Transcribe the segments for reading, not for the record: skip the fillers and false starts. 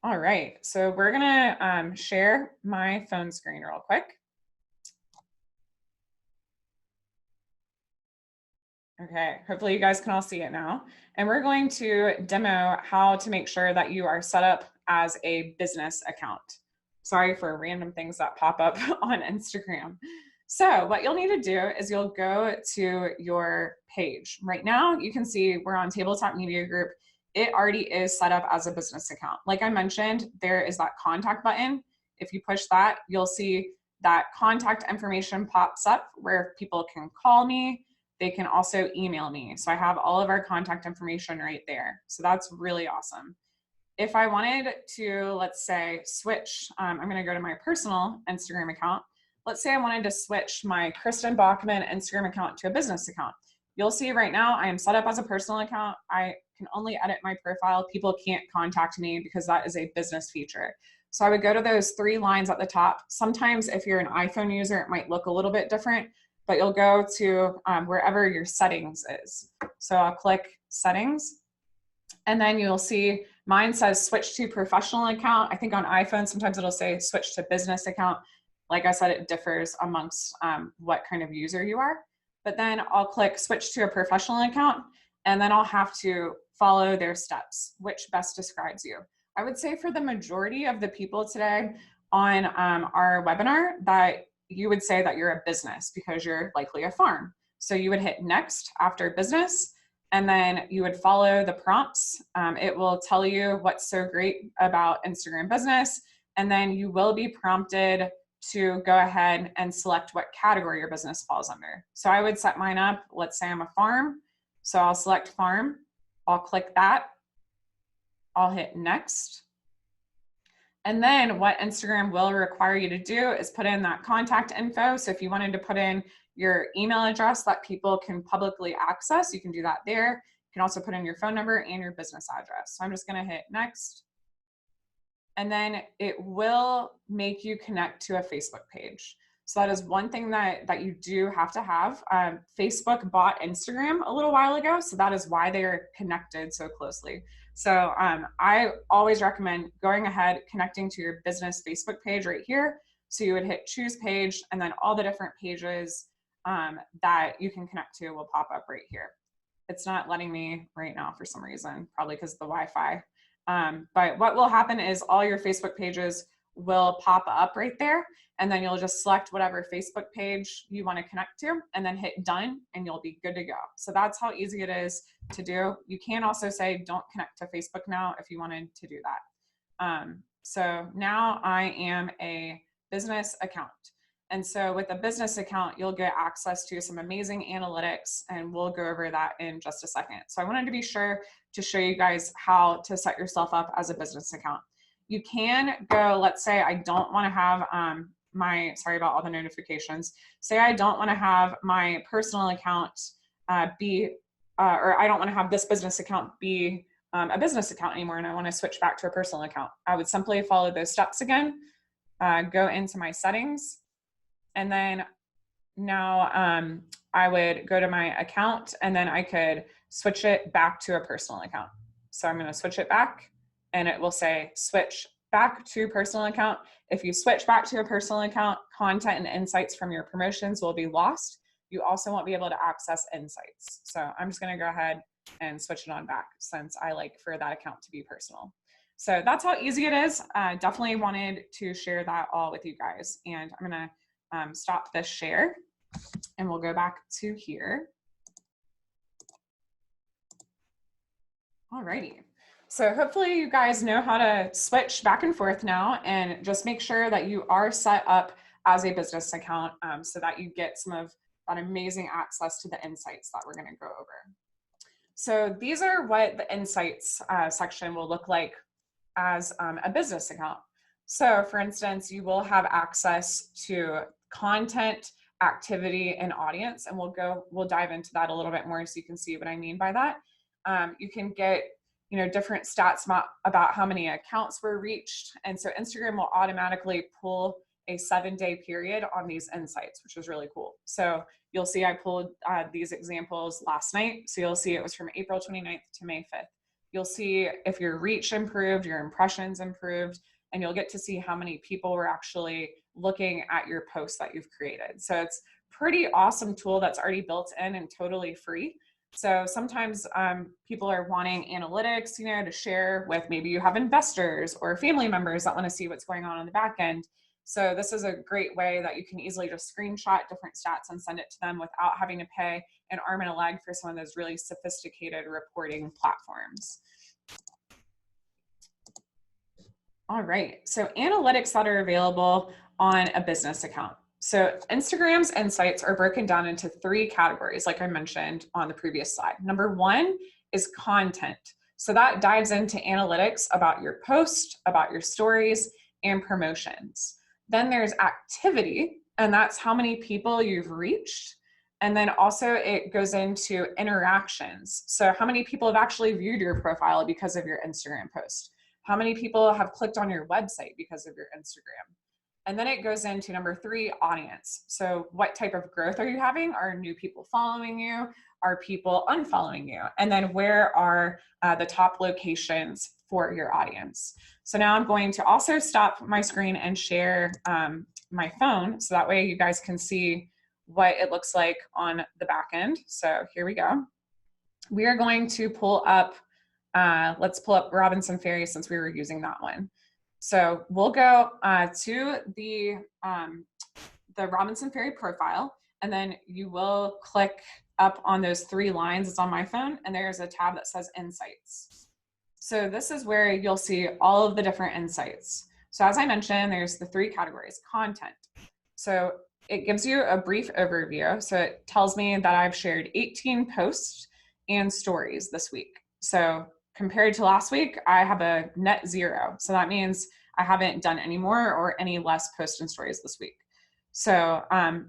All right, so we're gonna share my phone screen real quick. Okay, hopefully you guys can all see it now. And we're going to demo how to make sure that you are set up as a business account. Sorry for random things that pop up on Instagram. So what you'll need to do is you'll go to your page. Right now, you can see we're on Tabletop Media Group. It already is set up as a business account. Like I mentioned, there is that contact button. If you push that, you'll see that contact information pops up where people can call me. They can also email me. So I have all of our contact information right there. So that's really awesome. If I wanted to, let's say, switch, I'm going to go to my personal Instagram account. Let's say I wanted to switch my Kristen Bachman Instagram account to a business account. You'll see right now I am set up as a personal account. I can only edit my profile. People can't contact me because that is a business feature. So I would go to those 3 lines at the top. Sometimes if you're an iPhone user, it might look a little bit different, but you'll go to wherever your settings is. So I'll click settings, and then you'll see mine says switch to professional account. I think on iPhone, sometimes it'll say switch to business account. Like I said, it differs amongst what kind of user you are. But then I'll click switch to a professional account, and then I'll have to follow their steps, which best describes you. I would say for the majority of the people today on our webinar that you would say that you're a business because you're likely a farm. So you would hit next after business, and then you would follow the prompts. It will tell you what's so great about Instagram business, and then you will be prompted to go ahead and select what category your business falls under. So I would set mine up, let's say I'm a farm, so I'll select farm, I'll click that, I'll hit next. And then what Instagram will require you to do is put in that contact info. So if you wanted to put in your email address that people can publicly access, you can do that there. You can also put in your phone number and your business address. So I'm just going to hit next. And then it will make you connect to a Facebook page. So that is one thing that you do have to have. Facebook bought Instagram a little while ago, so that is why they're connected so closely. So I always recommend going ahead, connecting to your business Facebook page right here. So you would hit choose page, and then all the different pages that you can connect to will pop up right here. It's not letting me right now for some reason, probably because of the Wi-Fi. But what will happen is all your Facebook pages will pop up right there, and then you'll just select whatever Facebook page you want to connect to and then hit done, and you'll be good to go. So that's how easy it is to do. You can also say don't connect to Facebook now if you wanted to do that. So now I am a business account. And so with a business account, you'll get access to some amazing analytics, and we'll go over that in just a second. So I wanted to be sure to show you guys how to set yourself up as a business account. You can go, let's say I don't want to have sorry about all the notifications. Say I don't want to have my personal account or I don't want to have this business account be a business account anymore, and I want to switch back to a personal account. I would simply follow those steps again, go into my settings, and then now I would go to my account, and then I could switch it back to a personal account. So I'm going to switch it back, and it will say switch back to personal account. If you switch back to a personal account, content and insights from your promotions will be lost. You also won't be able to access insights. So I'm just going to go ahead and switch it on back, since I like for that account to be personal. So that's how easy it is. Definitely wanted to share that all with you guys. And I'm going to stop this share, and we'll go back to here. Alrighty. So hopefully you guys know how to switch back and forth now, and just make sure that you are set up as a business account so that you get some of that amazing access to the insights that we're going to go over. So these are what the insights section will look like as a business account. So for instance, you will have access to content, activity, and audience, and we'll dive into that a little bit more so you can see what I mean by that. You can get different stats about how many accounts were reached. And so Instagram will automatically pull a 7-day period on these insights, which is really cool. So you'll see I pulled these examples last night. So you'll see it was from April 29th to May 5th. You'll see if your reach improved, your impressions improved, and you'll get to see how many people were actually looking at your posts that you've created. So it's pretty awesome tool that's already built in and totally free. So sometimes people are wanting analytics, to share with, maybe you have investors or family members that want to see what's going on the back end. So this is a great way that you can easily just screenshot different stats and send it to them without having to pay an arm and a leg for some of those really sophisticated reporting platforms. All right, so analytics that are available on a business account. So Instagram's insights are broken down into 3 categories, like I mentioned on the previous slide. Number 1 is content. So that dives into analytics about your post, about your stories, and promotions. Then there's activity, and that's how many people you've reached. And then also it goes into interactions. So how many people have actually viewed your profile because of your Instagram post? How many people have clicked on your website because of your Instagram? And then it goes into number 3, audience. So what type of growth are you having? Are new people following you? Are people unfollowing you? And then where are the top locations for your audience? So now I'm going to also stop my screen and share my phone, so that way you guys can see what it looks like on the back end. So here we go. We are going to pull up, let's pull up Robinson Ferry since we were using that one. So we'll go to the Robinson Ferry profile, and then you will click up on those 3 lines. It's on my phone, and there's a tab that says Insights. So this is where you'll see all of the different insights. So as I mentioned, there's the 3 categories. Content. So it gives you a brief overview. So it tells me that I've shared 18 posts and stories this week. So compared to last week, I have a net 0. So that means I haven't done any more or any less posts and stories this week. So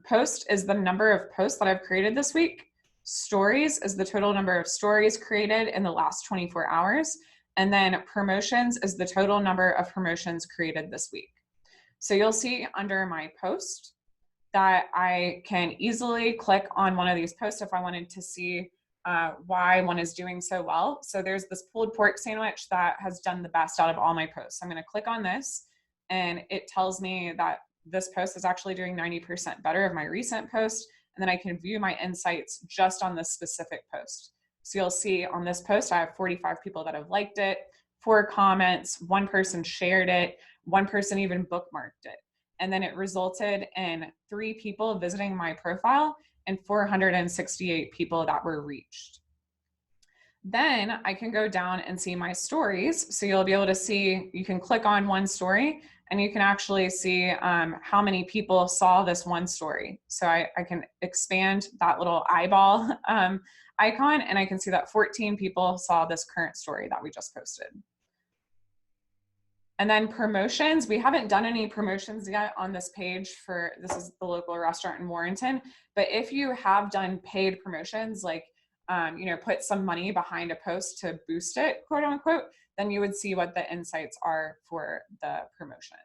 post is the number of posts that I've created this week. Stories is the total number of stories created in the last 24 hours. And then promotions is the total number of promotions created this week. So you'll see under my post that I can easily click on one of these posts if I wanted to see why one is doing so well. So there's this pulled pork sandwich that has done the best out of all my posts. I'm going to click on this, and it tells me that this post is actually doing 90% better of my recent post. And then I can view my insights just on this specific post. So you'll see on this post, I have 45 people that have liked it, 4 comments, 1 person shared it, 1 person even bookmarked it. And then it resulted in 3 people visiting my profile and 468 people that were reached. Then I can go down and see my stories. So you'll be able to see, you can click on one story and you can actually see how many people saw this one story. So I can expand that little eyeball icon, and I can see that 14 people saw this current story that we just posted. And then promotions, we haven't done any promotions yet on this page for, this is the local restaurant in Warrenton, but if you have done paid promotions, like, put some money behind a post to boost it, quote unquote, then you would see what the insights are for the promotion.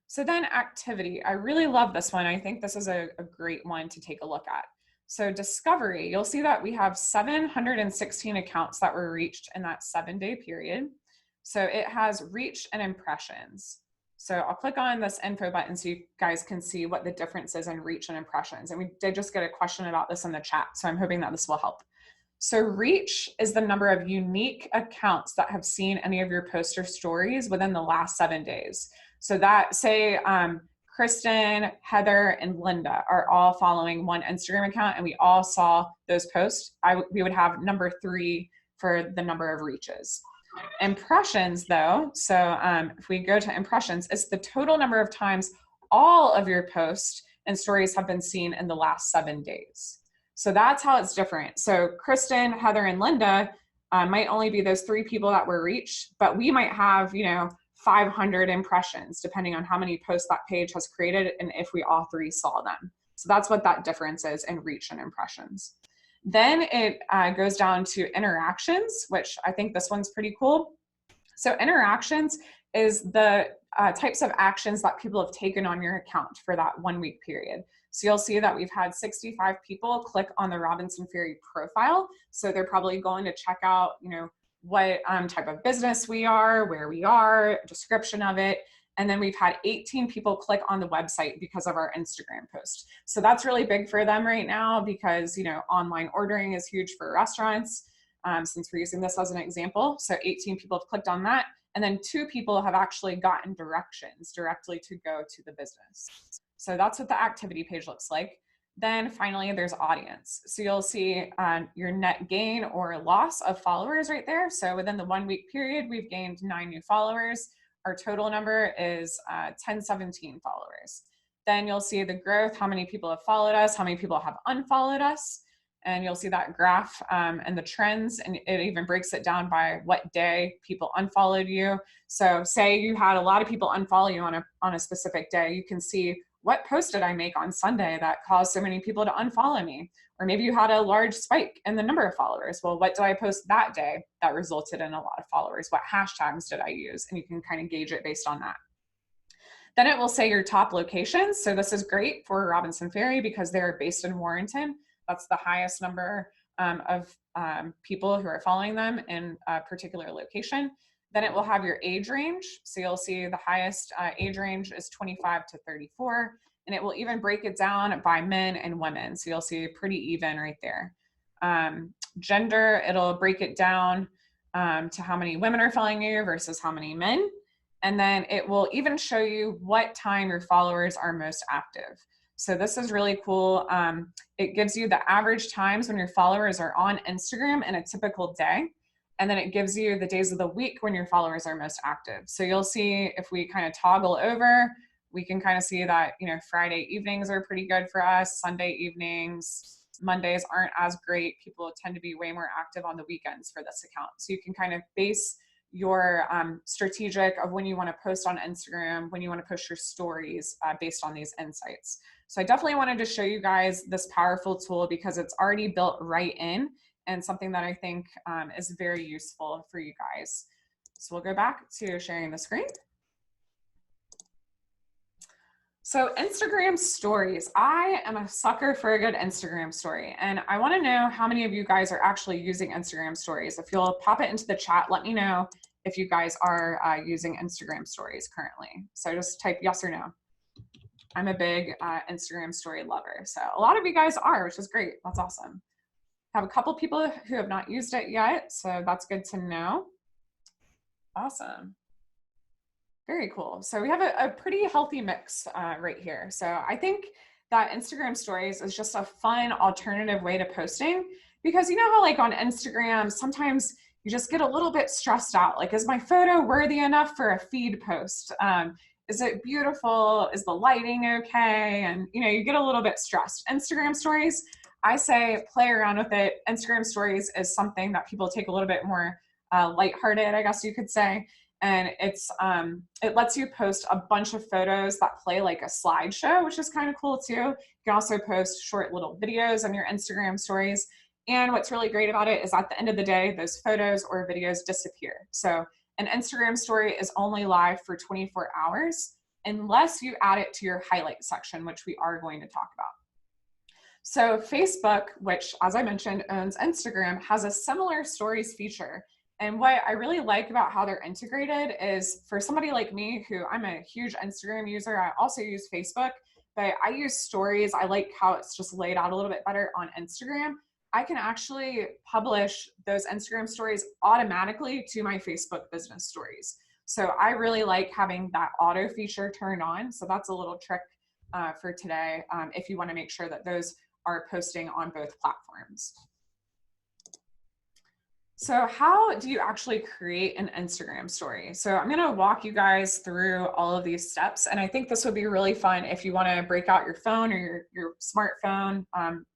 So then activity, I really love this one. I think this is a great one to take a look at. So discovery, you'll see that we have 716 accounts that were reached in that 7-day period. So it has reach and impressions. So I'll click on this info button so you guys can see what the difference is in reach and impressions. And we did just get a question about this in the chat, so I'm hoping that this will help. So reach is the number of unique accounts that have seen any of your posts or stories within the last 7 days. So that, say, Kristen, Heather, and Linda are all following one Instagram account and we all saw those posts, we would have number 3 for the number of reaches. Impressions though, so if we go to impressions, it's the total number of times all of your posts and stories have been seen in the last 7 days. So that's how it's different. So Kristen, Heather, and Linda might only be those 3 people that were reached, but we might have, 500 impressions depending on how many posts that page has created and if we all 3 saw them. So that's what that difference is in reach and impressions. Then it goes down to interactions, which I think this one's pretty cool. So interactions is the types of actions that people have taken on your account for that 1 week period. So you'll see that we've had 65 people click on the Robinson Ferry profile. So they're probably going to check out, what type of business we are, where we are, description of it. And then we've had 18 people click on the website because of our Instagram post. So that's really big for them right now because, you know, online ordering is huge for restaurants, since we're using this as an example. So 18 people have clicked on that. And then 2 people have actually gotten directions directly to go to the business. So that's what the activity page looks like. Then finally, there's audience. So you'll see your net gain or loss of followers right there. So within the 1 week period, we've gained 9 new followers. Our total number is 1017 followers. Then you'll see the growth, how many people have followed us, how many people have unfollowed us. And you'll see that graph and the trends, and it even breaks it down by what day people unfollowed you. So say you had a lot of people unfollow you on a specific day, you can see what post did I make on Sunday that caused so many people to unfollow me? Or maybe you had a large spike in the number of followers. Well, what did I post that day that resulted in a lot of followers? What hashtags did I use? And you can kind of gauge it based on that. Then it will say your top locations. So this is great for Robinson Ferry because they're based in Warrenton. That's the highest number of people who are following them in a particular location. Then it will have your age range. So you'll see the highest age range is 25 to 34. And it will even break it down by men and women. So you'll see pretty even right there. Gender, it'll break it down to how many women are following you versus how many men. And then it will even show you what time your followers are most active. So this is really cool. It gives you the average times when your followers are on Instagram in a typical day. And then it gives you the days of the week when your followers are most active. So you'll see if we kind of toggle over, we can kind of see that, you know, Friday evenings are pretty good for us. Sunday evenings, Mondays aren't as great. People tend to be way more active on the weekends for this account. So you can kind of base your strategic of when you want to post on Instagram, when you want to post your stories based on these insights. So I definitely wanted to show you guys this powerful tool because it's already built right in and something that I think is very useful for you guys. So we'll go back to sharing the screen. So Instagram stories, I am a sucker for a good Instagram story. And I want to know how many of you guys are actually using Instagram stories. If you'll pop it into the chat, let me know if you guys are using Instagram stories currently. So just type yes or no. I'm a big Instagram story lover. So a lot of you guys are, which is great. That's awesome. I have a couple people who have not used it yet. So that's good to know. Awesome. Very cool. So we have a pretty healthy mix right here. So I think that Instagram stories is just a fun alternative way to posting because you know how like on Instagram, sometimes you just get a little bit stressed out. Like, is my photo worthy enough for a feed post? Is it beautiful? Is the lighting okay? And you know, you get a little bit stressed. Instagram stories, I say play around with it. Instagram stories is something that people take a little bit more lighthearted, I guess you could say. And it's it lets you post a bunch of photos that play like a slideshow, which is kind of cool too. You can also post short little videos on your Instagram stories. And what's really great about it is at the end of the day, those photos or videos disappear. So an Instagram story is only live for 24 hours unless you add it to your highlight section, which we are going to talk about. So Facebook, which as I mentioned owns Instagram, has a similar stories feature. And what I really like about how they're integrated is for somebody like me, who I'm a huge Instagram user, I also use Facebook, but I use stories. I like how it's just laid out a little bit better on Instagram. I can actually publish those Instagram stories automatically to my Facebook business stories. So I really like having that auto feature turned on. So that's a little trick for today if you want to make sure that those are posting on both platforms. So how do you actually create an Instagram story? So I'm going to walk you guys through all of these steps. And I think this would be really fun if you want to break out your phone or your smartphone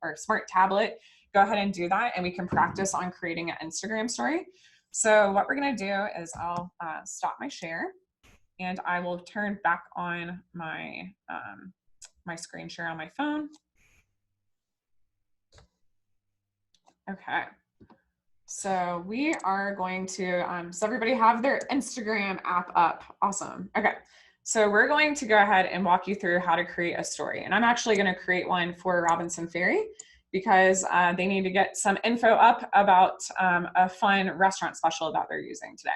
or smart tablet, go ahead and do that. And we can practice on creating an Instagram story. So what we're going to do is I'll stop my share and I will turn back on my, my screen share on my phone. Okay. So we are going to, does everybody have their Instagram app up? Awesome. Okay. So we're going to go ahead and walk you through how to create a story. And I'm actually going to create one for Robinson Ferry because they need to get some info up about a fun restaurant special that they're using today.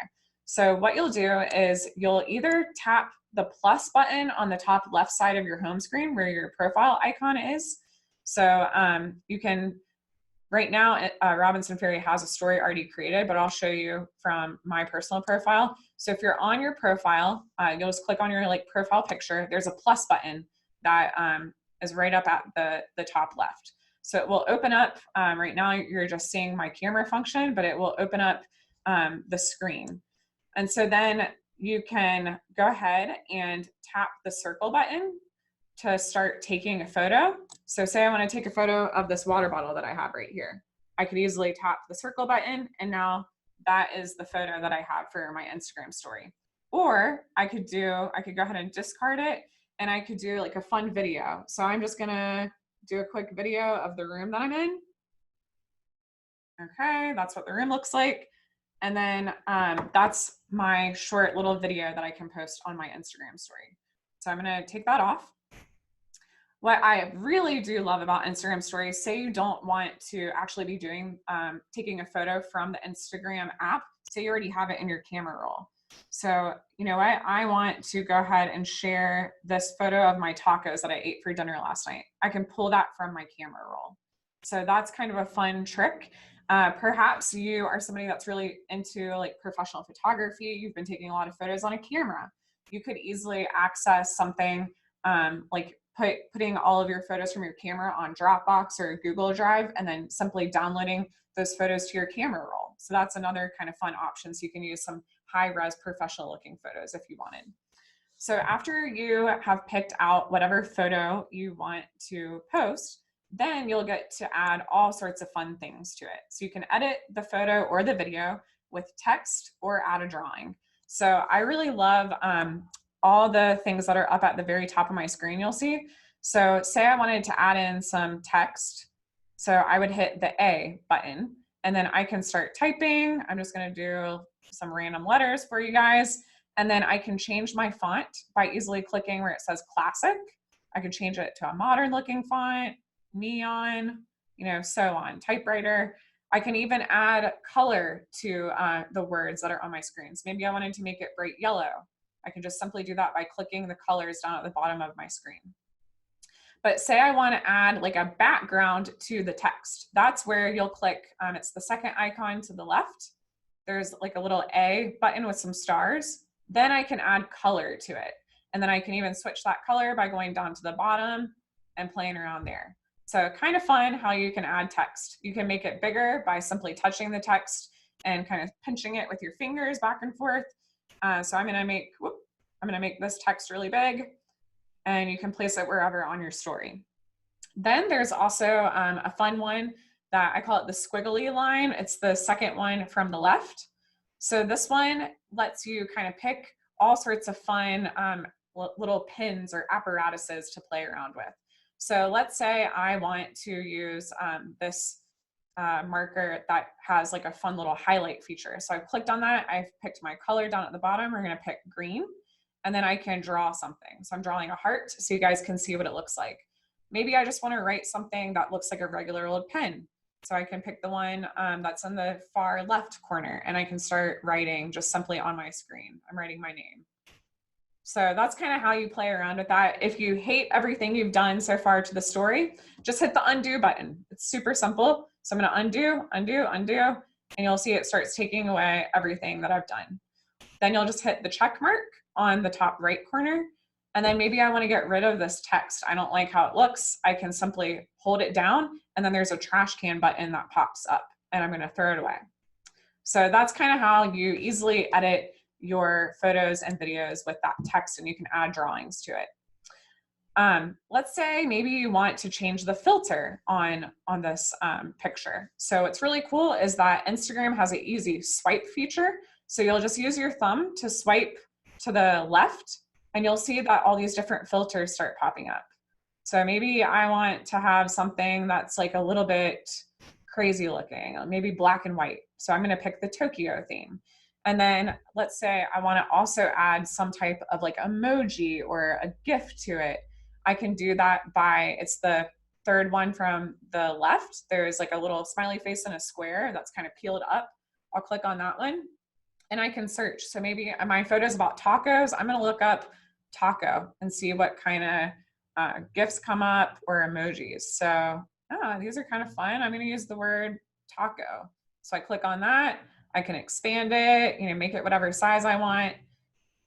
So what you'll do is you'll either tap the plus button on the top left side of your home screen where your profile icon is. So you can, right now, Robinson Ferry has a story already created, but I'll show you from my personal profile. So if you're on your profile, you'll just click on your profile picture. There's a plus button that is right up at the top left. So it will open up, right now you're just seeing my camera function, but it will open up the screen. And so then you can go ahead and tap the circle button to start taking a photo. So say I want to take a photo of this water bottle that I have right here. I could easily tap the circle button, and now that is the photo that I have for my Instagram story. Or I could go ahead and discard it, and I could do like a fun video. So I'm just gonna do a quick video of the room that I'm in. Okay, that's what the room looks like. And then that's my short little video that I can post on my Instagram story. So I'm gonna take that off. What I really do love about Instagram stories, say you don't want to actually be doing, taking a photo from the Instagram app, say you already have it in your camera roll. So, you know what, I want to go ahead and share this photo of my tacos that I ate for dinner last night. I can pull that from my camera roll. So that's kind of a fun trick. Perhaps you are somebody that's really into like professional photography. You've been taking a lot of photos on a camera. You could easily access something like putting all of your photos from your camera on Dropbox or Google Drive, and then simply downloading those photos to your camera roll. So that's another kind of fun option. So you can use some high-res professional looking photos if you wanted. So after you have picked out whatever photo you want to post, then you'll get to add all sorts of fun things to it. So you can edit the photo or the video with text or add a drawing. So I really love all the things that are up at the very top of my screen you'll see. So say I wanted to add in some text. So I would hit the A button, and then I can start typing. I'm just gonna do some random letters for you guys. And then I can change my font by easily clicking where it says classic. I can change it to a modern looking font, neon, you know, so on, typewriter. I can even add color to the words that are on my screens. Maybe I wanted to make it bright yellow. I can just simply do that by clicking the colors down at the bottom of my screen. But say I want to add like a background to the text. That's where you'll click, it's the second icon to the left. There's like a little A button with some stars. Then I can add color to it. And then I can even switch that color by going down to the bottom and playing around there. So kind of fun how you can add text. You can make it bigger by simply touching the text and kind of pinching it with your fingers back and forth. So I'm gonna make this text really big, and you can place it wherever on your story. Then there's also a fun one that I call it the squiggly line. It's the second one from the left. So this one lets you kind of pick all sorts of fun little pins or apparatuses to play around with. So let's say I want to use this marker that has like a fun little highlight feature. So I've clicked on that. I've picked my color down at the bottom. We're going to pick green, and then I can draw something. So I'm drawing a heart so you guys can see what it looks like. Maybe I just want to write something that looks like a regular old pen. So I can pick the one that's in the far left corner, and I can start writing just simply on my screen. I'm writing my name. So that's kind of how you play around with that. If you hate everything you've done so far to the story, just hit the undo button. It's super simple. So I'm going to undo, undo, undo, and you'll see it starts taking away everything that I've done. Then you'll just hit the check mark on the top right corner. And then maybe I want to get rid of this text. I don't like how it looks. I can simply hold it down, and then there's a trash can button that pops up, and I'm going to throw it away. So that's kind of how you easily edit your photos and videos with that text, and you can add drawings to it. Let's say maybe you want to change the filter on this picture. So what's really cool is that Instagram has an easy swipe feature. So you'll just use your thumb to swipe to the left, and you'll see that all these different filters start popping up. So maybe I want to have something that's like a little bit crazy looking, maybe black and white. So I'm going to pick the Tokyo theme. And then let's say I want to also add some type of like emoji or a GIF to it. I can do that by, it's the third one from the left, there's like a little smiley face and a square that's kind of peeled up. I'll click on that one and I can search. So maybe my photos about tacos, I'm gonna look up taco and see what kind of GIFs come up or emojis. So these are kind of fun. I'm gonna use the word taco. So I click on that, I can expand it, make it whatever size I want.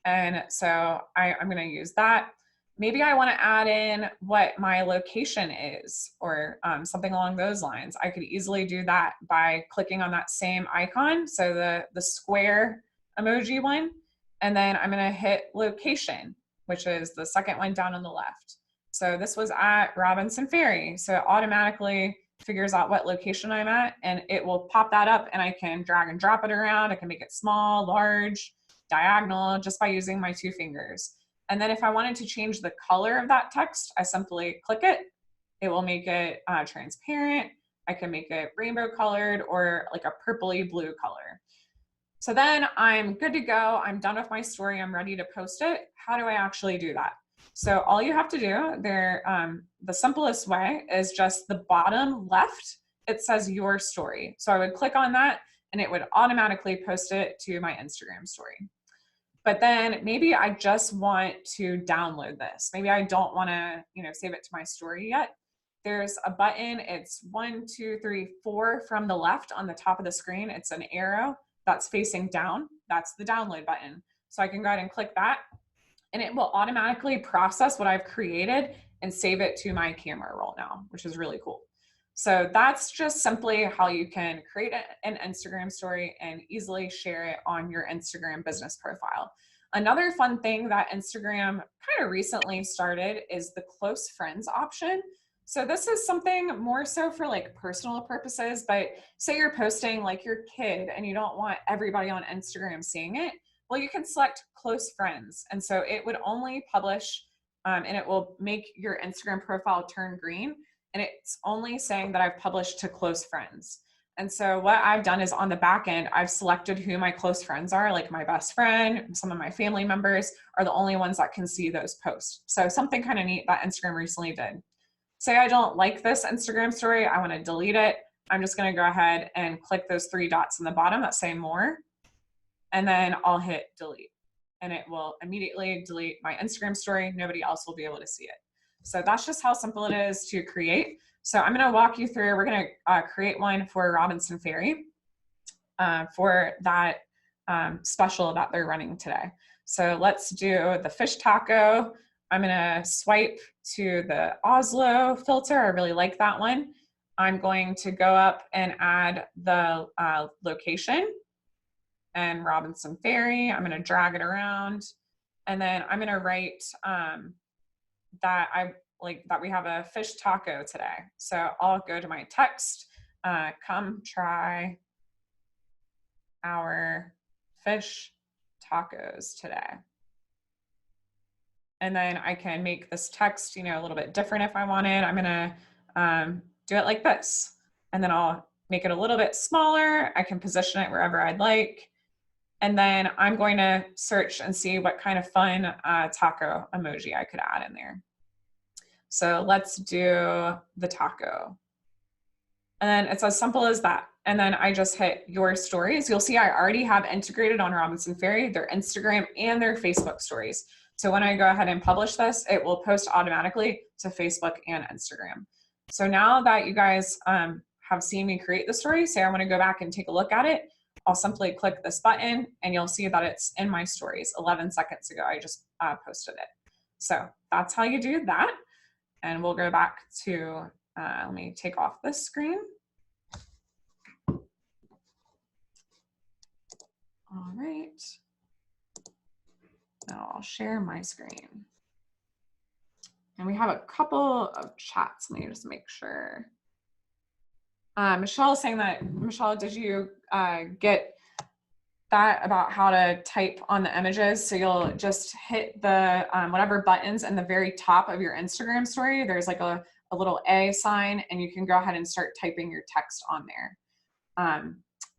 And so I'm gonna use that. Maybe I wanna add in what my location is or something along those lines. I could easily do that by clicking on that same icon. So the square emoji one, and then I'm gonna hit location, which is the second one down on the left. So this was at Robinson Ferry. So it automatically figures out what location I'm at and it will pop that up and I can drag and drop it around. I can make it small, large, diagonal, just by using my 2 fingers. And then if I wanted to change the color of that text, I simply click it. It will make it transparent. I can make it rainbow colored or like a purpley blue color. So then I'm good to go. I'm done with my story. I'm ready to post it. How do I actually do that? So all you have to do there, the simplest way is just the bottom left. It says your story. So I would click on that and it would automatically post it to my Instagram story. But then maybe I just want to download this. Maybe I don't want to, save it to my story yet. There's a button. It's 1, 2, 3, 4 from the left on the top of the screen. It's an arrow that's facing down. That's the download button. So I can go ahead and click that and it will automatically process what I've created and save it to my camera roll now, which is really cool. So that's just simply how you can create an Instagram story and easily share it on your Instagram business profile. Another fun thing that Instagram kind of recently started is the close friends option. So this is something more so for like personal purposes, but say you're posting like your kid and you don't want everybody on Instagram seeing it. Well, you can select close friends. And so it would only publish and it will make your Instagram profile turn green. And it's only saying that I've published to close friends. And so what I've done is on the back end, I've selected who my close friends are, like my best friend, some of my family members are the only ones that can see those posts. So something kind of neat that Instagram recently did. Say I don't like this Instagram story, I want to delete it. I'm just going to go ahead and click those 3 dots in the bottom that say more, and then I'll hit delete. And it will immediately delete my Instagram story. Nobody else will be able to see it. So that's just how simple it is to create. So I'm going to walk you through, we're going to create one for Robinson Ferry for that special that they're running today. So let's do the fish taco. I'm going to swipe to the Oslo filter. I really like that one. I'm going to go up and add the location and Robinson Ferry. I'm going to drag it around. And then I'm going to write that we have a fish taco today. So I'll go to my text, come try our fish tacos today. And then I can make this text, a little bit different if I wanted. I'm gonna do it like this. And then I'll make it a little bit smaller. I can position it wherever I'd like. And then I'm going to search and see what kind of fun taco emoji I could add in there. So let's do the taco. And then it's as simple as that. And then I just hit your stories. You'll see I already have integrated on Robinson Ferry their Instagram and their Facebook stories. So when I go ahead and publish this, it will post automatically to Facebook and Instagram. So now that you guys have seen me create the story, say I want to go back and take a look at it, I'll simply click this button and you'll see that it's in my stories. 11 seconds ago, I just posted it. So that's how you do that. And we'll go back to, let me take off this screen. All right. Now I'll share my screen. And we have a couple of chats. Let me just make sure. Michelle is saying that, Michelle, did you get that about how to type on the images? So you'll just hit the whatever buttons in the very top of your Instagram story. There's like a little A sign and you can go ahead and start typing your text on there.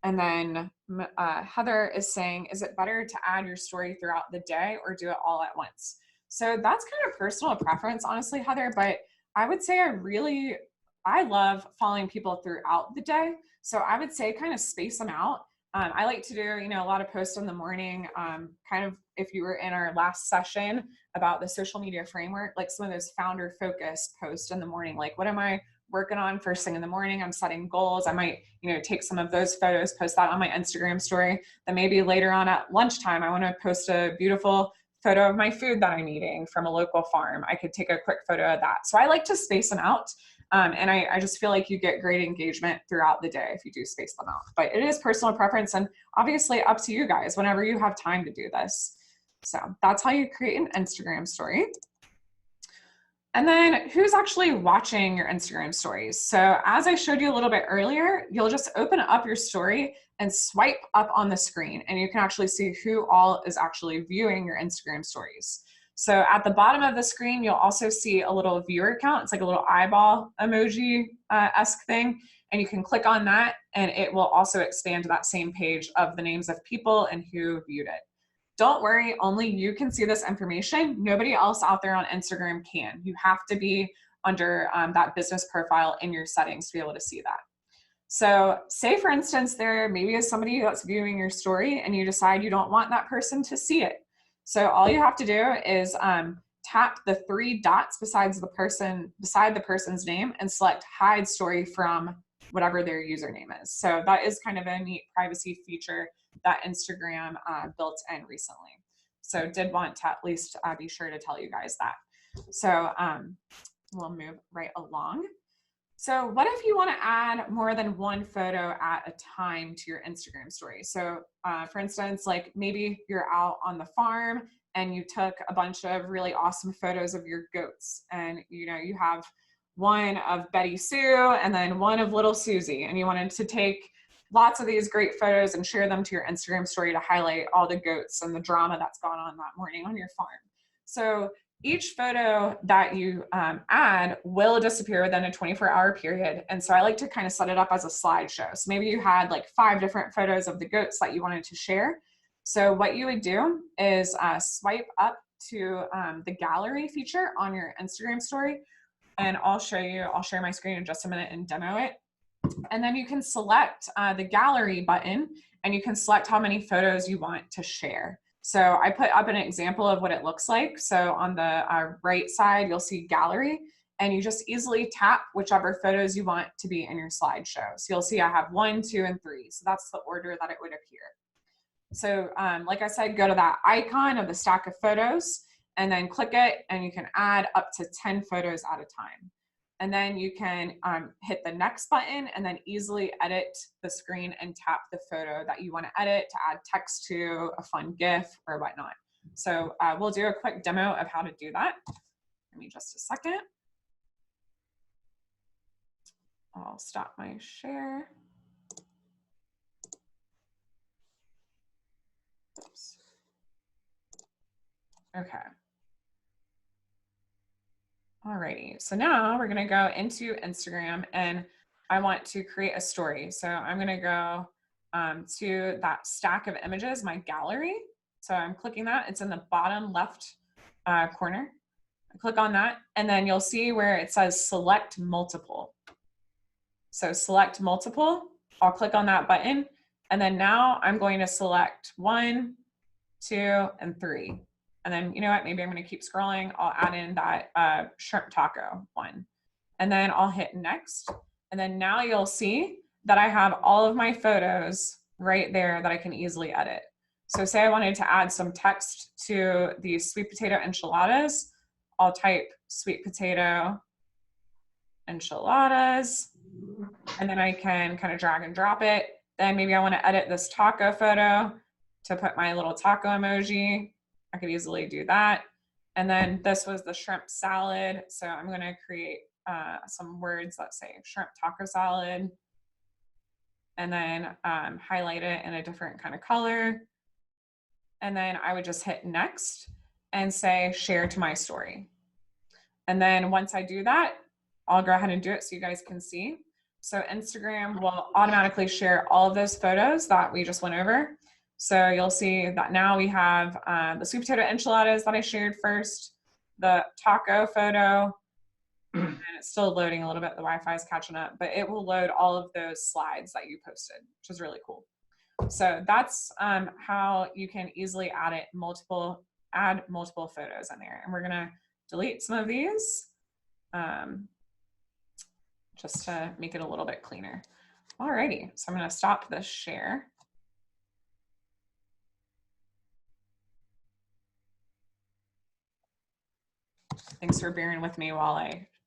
And then Heather is saying, is it better to add your story throughout the day or do it all at once? So that's kind of personal preference, honestly, Heather, but I would say I really I love following people throughout the day. So I would say kind of space them out. I like to do, a lot of posts in the morning, kind of if you were in our last session about the social media framework, like some of those founder focused posts in the morning, like what am I working on first thing in the morning? I'm setting goals. I might, take some of those photos, post that on my Instagram story. Then maybe later on at lunchtime, I want to post a beautiful photo of my food that I'm eating from a local farm. I could take a quick photo of that. So I like to space them out. And I just feel like you get great engagement throughout the day if you do space them out. But it is personal preference and obviously up to you guys whenever you have time to do this. So that's how you create an Instagram story. And then who's actually watching your Instagram stories? So as I showed you a little bit earlier, you'll just open up your story and swipe up on the screen and you can actually see who all is actually viewing your Instagram stories. So at the bottom of the screen, you'll also see a little viewer count. It's like a little eyeball emoji-esque thing. And you can click on that and it will also expand to that same page of the names of people and who viewed it. Don't worry, only you can see this information. Nobody else out there on Instagram can. You have to be under that business profile in your settings to be able to see that. So say for instance, there maybe is somebody that's viewing your story and you decide you don't want that person to see it. So all you have to do is tap the 3 dots beside the person's name and select hide story from whatever their username is. So that is kind of a neat privacy feature that Instagram built in recently. So did want to at least be sure to tell you guys that. So we'll move right along. So what if you want to add more than one photo at a time to your Instagram story? So for instance, like maybe you're out on the farm and you took a bunch of really awesome photos of your goats and you have one of Betty Sue and then one of little Susie, and you wanted to take lots of these great photos and share them to your Instagram story to highlight all the goats and the drama that's gone on that morning on your farm. So each photo that you add will disappear within a 24-hour period. And so I like to kind of set it up as a slideshow. So maybe you had like 5 different photos of the goats that you wanted to share. So what you would do is swipe up to the gallery feature on your Instagram story. And I'll share my screen in just a minute and demo it. And then you can select the gallery button and you can select how many photos you want to share. So I put up an example of what it looks like. So on the right side, you'll see gallery and you just easily tap whichever photos you want to be in your slideshow. So you'll see I have 1, 2, and 3. So that's the order that it would appear. So like I said, go to that icon of the stack of photos and then click it and you can add up to 10 photos at a time. And then you can hit the next button and then easily edit the screen and tap the photo that you want to edit to add text to, a fun GIF or whatnot. So we'll do a quick demo of how to do that. Give me just a second. I'll stop my share. Oops. Okay. Alrighty, so now we're gonna go into Instagram and I want to create a story. So I'm gonna go to that stack of images, my gallery. So I'm clicking that, it's in the bottom left corner. I click on that and then you'll see where it says select multiple. So select multiple, I'll click on that button and then now I'm going to select 1, 2, and 3. And then, you know what, maybe I'm going to keep scrolling. I'll add in that shrimp taco one. And then I'll hit next. And then now you'll see that I have all of my photos right there that I can easily edit. So say I wanted to add some text to the sweet potato enchiladas. I'll type sweet potato enchiladas. And then I can kind of drag and drop it. Then maybe I want to edit this taco photo to put my little taco emoji. I could easily do that. And then this was the shrimp salad. So I'm going to create some words that say shrimp taco salad and then highlight it in a different kind of color. And then I would just hit next and say share to my story. And then once I do that, I'll go ahead and do it so you guys can see. So Instagram will automatically share all of those photos that we just went over. So you'll see that now we have the sweet potato enchiladas that I shared first, the taco photo, And it's still loading a little bit. The Wi-Fi is catching up, but it will load all of those slides that you posted, which is really cool. So that's how you can easily add multiple photos in there. And we're gonna delete some of these just to make it a little bit cleaner. Alrighty, so I'm gonna stop this share. Thanks for bearing with me while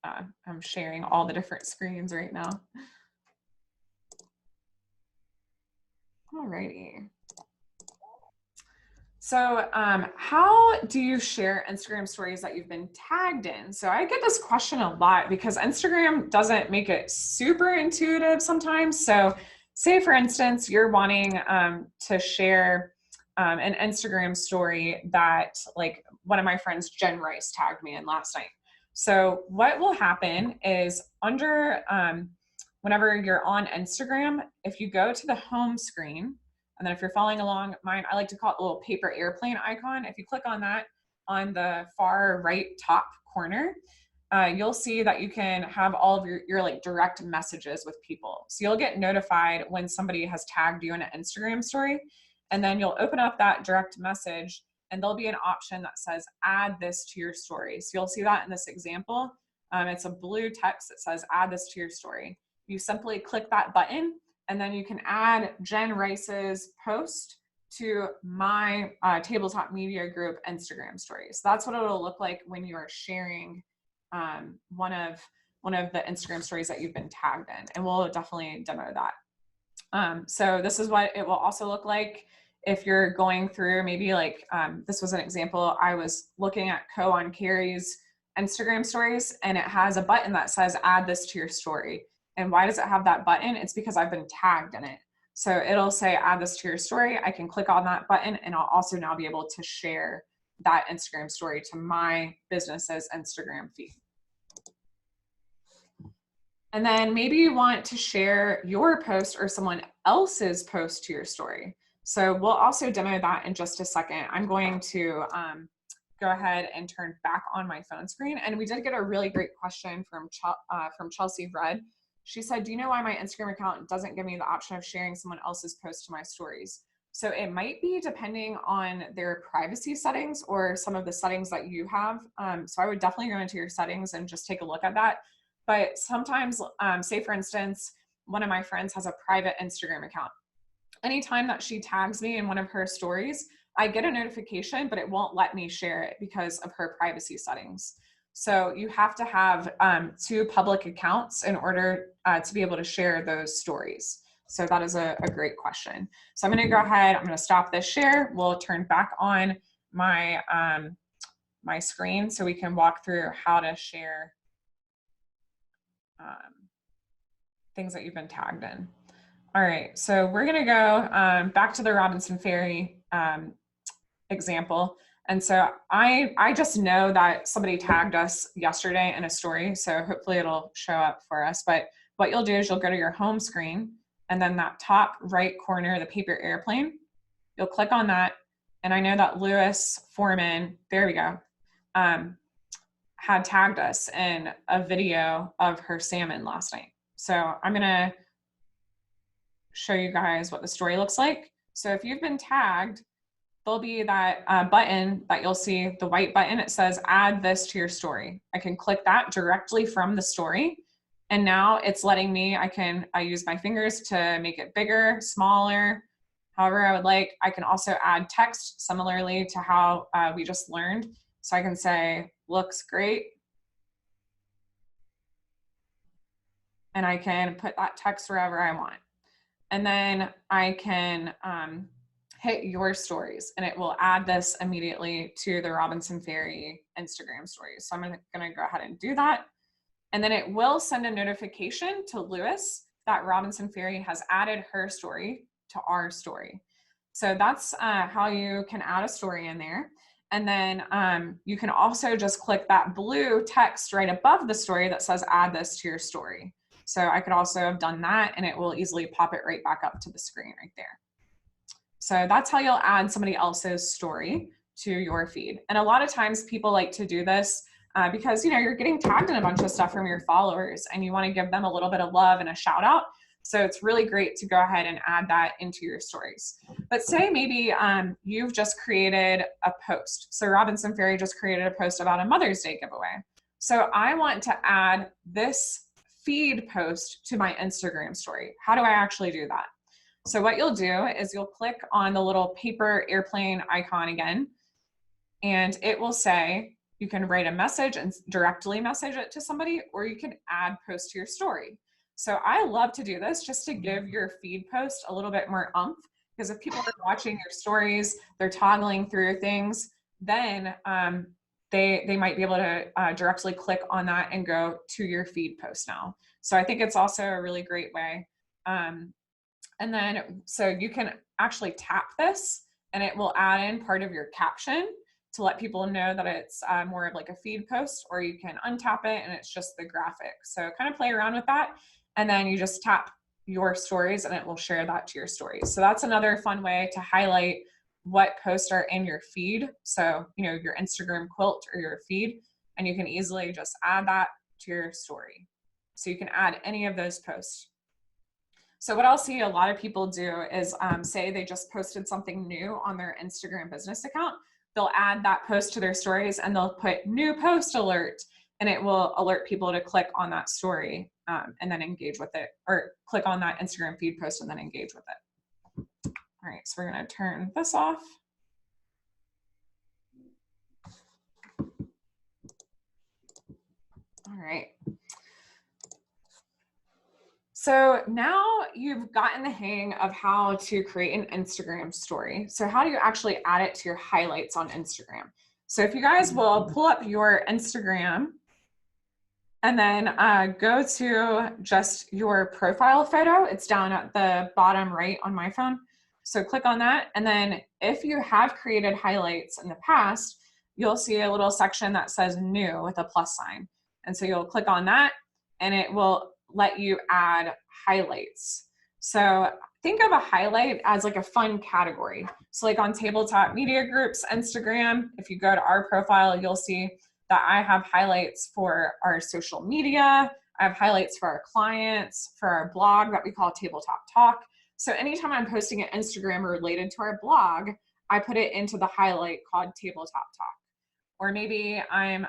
I'm sharing all the different screens right now. Alrighty. So how do you share Instagram stories that you've been tagged in? So I get this question a lot because Instagram doesn't make it super intuitive sometimes. So say for instance, you're wanting to share an Instagram story that like one of my friends, Jen Rice, tagged me in last night. So what will happen is under, whenever you're on Instagram, if you go to the home screen, and then if you're following along mine, I like to call it the little paper airplane icon. If you click on that on the far right top corner, you'll see that you can have all of your like direct messages with people. So you'll get notified when somebody has tagged you in an Instagram story, and then you'll open up that direct message and there'll be an option that says add this to your story. So you'll see that in this example. It's a blue text that says add this to your story. You simply click that button, and then you can add Jen Rice's post to my Tabletop Media Group Instagram stories. So that's what it'll look like when you are sharing one of the Instagram stories that you've been tagged in, and we'll definitely demo that. So this is what it will also look like if you're going through maybe like, this was an example, I was looking at on Carrie's Instagram stories, and it has a button that says add this to your story. And why does it have that button? It's because I've been tagged in it. So it'll say add this to your story. I can click on that button, and I'll also now be able to share that Instagram story to my business's Instagram feed. And then maybe you want to share your post or someone else's post to your story. So we'll also demo that in just a second. I'm going to go ahead and turn back on my phone screen. And we did get a really great question from Chelsea Rudd. She said, do you know why my Instagram account doesn't give me the option of sharing someone else's post to my stories? So it might be depending on their privacy settings or some of the settings that you have. So I would definitely go into your settings and just take a look at that. But sometimes, say for instance, one of my friends has a private Instagram account. Anytime that she tags me in one of her stories, I get a notification, but it won't let me share it because of her privacy settings. So you have to have 2 public accounts in order to be able to share those stories. So that is a great question. So I'm going to go ahead, I'm going to stop this share. We'll turn back on my, my screen so we can walk through how to share things that you've been tagged in. All right, so we're going to go back to the Robinson Ferry example. And so I just know that somebody tagged us yesterday in a story, so hopefully it'll show up for us. But what you'll do is you'll go to your home screen, and then that top right corner, the paper airplane, you'll click on that. And I know that Lewis Foreman, there we go, had tagged us in a video of her salmon last night. So I'm gonna show you guys what the story looks like. So if you've been tagged, there'll be that button that you'll see, the white button. It says add this to your story. I can click that directly from the story. And now it's letting me, I use my fingers to make it bigger, smaller, however I would like. I can also add text similarly to how we just learned. So I can say, looks great. And I can put that text wherever I want. And then I can hit your stories, and it will add this immediately to the Robinson Ferry Instagram stories. So I'm gonna go ahead and do that. And then it will send a notification to Lewis that Robinson Ferry has added her story to our story. So that's how you can add a story in there. And then you can also just click that blue text right above the story that says add this to your story. So I could also have done that, and it will easily pop it right back up to the screen right there. So that's how you'll add somebody else's story to your feed. And a lot of times people like to do this because, you know, you're getting tagged in a bunch of stuff from your followers and you want to give them a little bit of love and a shout out. So it's really great to go ahead and add that into your stories. But say maybe you've just created a post. So Robinson Ferry just created a post about a Mother's Day giveaway. So I want to add this feed post to my Instagram story. How do I actually do that? So what you'll do is you'll click on the little paper airplane icon again, and it will say you can write a message and directly message it to somebody, or you can add post to your story. So I love to do this just to give your feed post a little bit more oomph, because if people are watching your stories, they're toggling through things, then they might be able to directly click on that and go to your feed post now. So I think it's also a really great way. And then, so you can actually tap this and it will add in part of your caption to let people know that it's more of like a feed post, or you can untap it and it's just the graphic. So kind of play around with that. And then you just tap your stories and it will share that to your stories. So that's another fun way to highlight what posts are in your feed. So, you know, your Instagram quilt or your feed, and you can easily just add that to your story. So you can add any of those posts. So what I'll see a lot of people do is say they just posted something new on their Instagram business account. They'll add that post to their stories and they'll put new post alert, and it will alert people to click on that story and then engage with it, or click on that Instagram feed post and then engage with it. All right, so we're going to turn this off. All right. So now you've gotten the hang of how to create an Instagram story. So how do you actually add it to your highlights on Instagram? So if you guys will pull up your Instagram and then go to just your profile photo, it's down at the bottom right on my phone. So click on that. And then if you have created highlights in the past, you'll see a little section that says new with a plus sign. And so you'll click on that and it will let you add highlights. So think of a highlight as like a fun category. So like on Tabletop Media Group's Instagram, if you go to our profile, you'll see that I have highlights for our social media. I have highlights for our clients, for our blog that we call Tabletop Talk. So anytime I'm posting an Instagram related to our blog, I put it into the highlight called Tabletop Talk. Or maybe I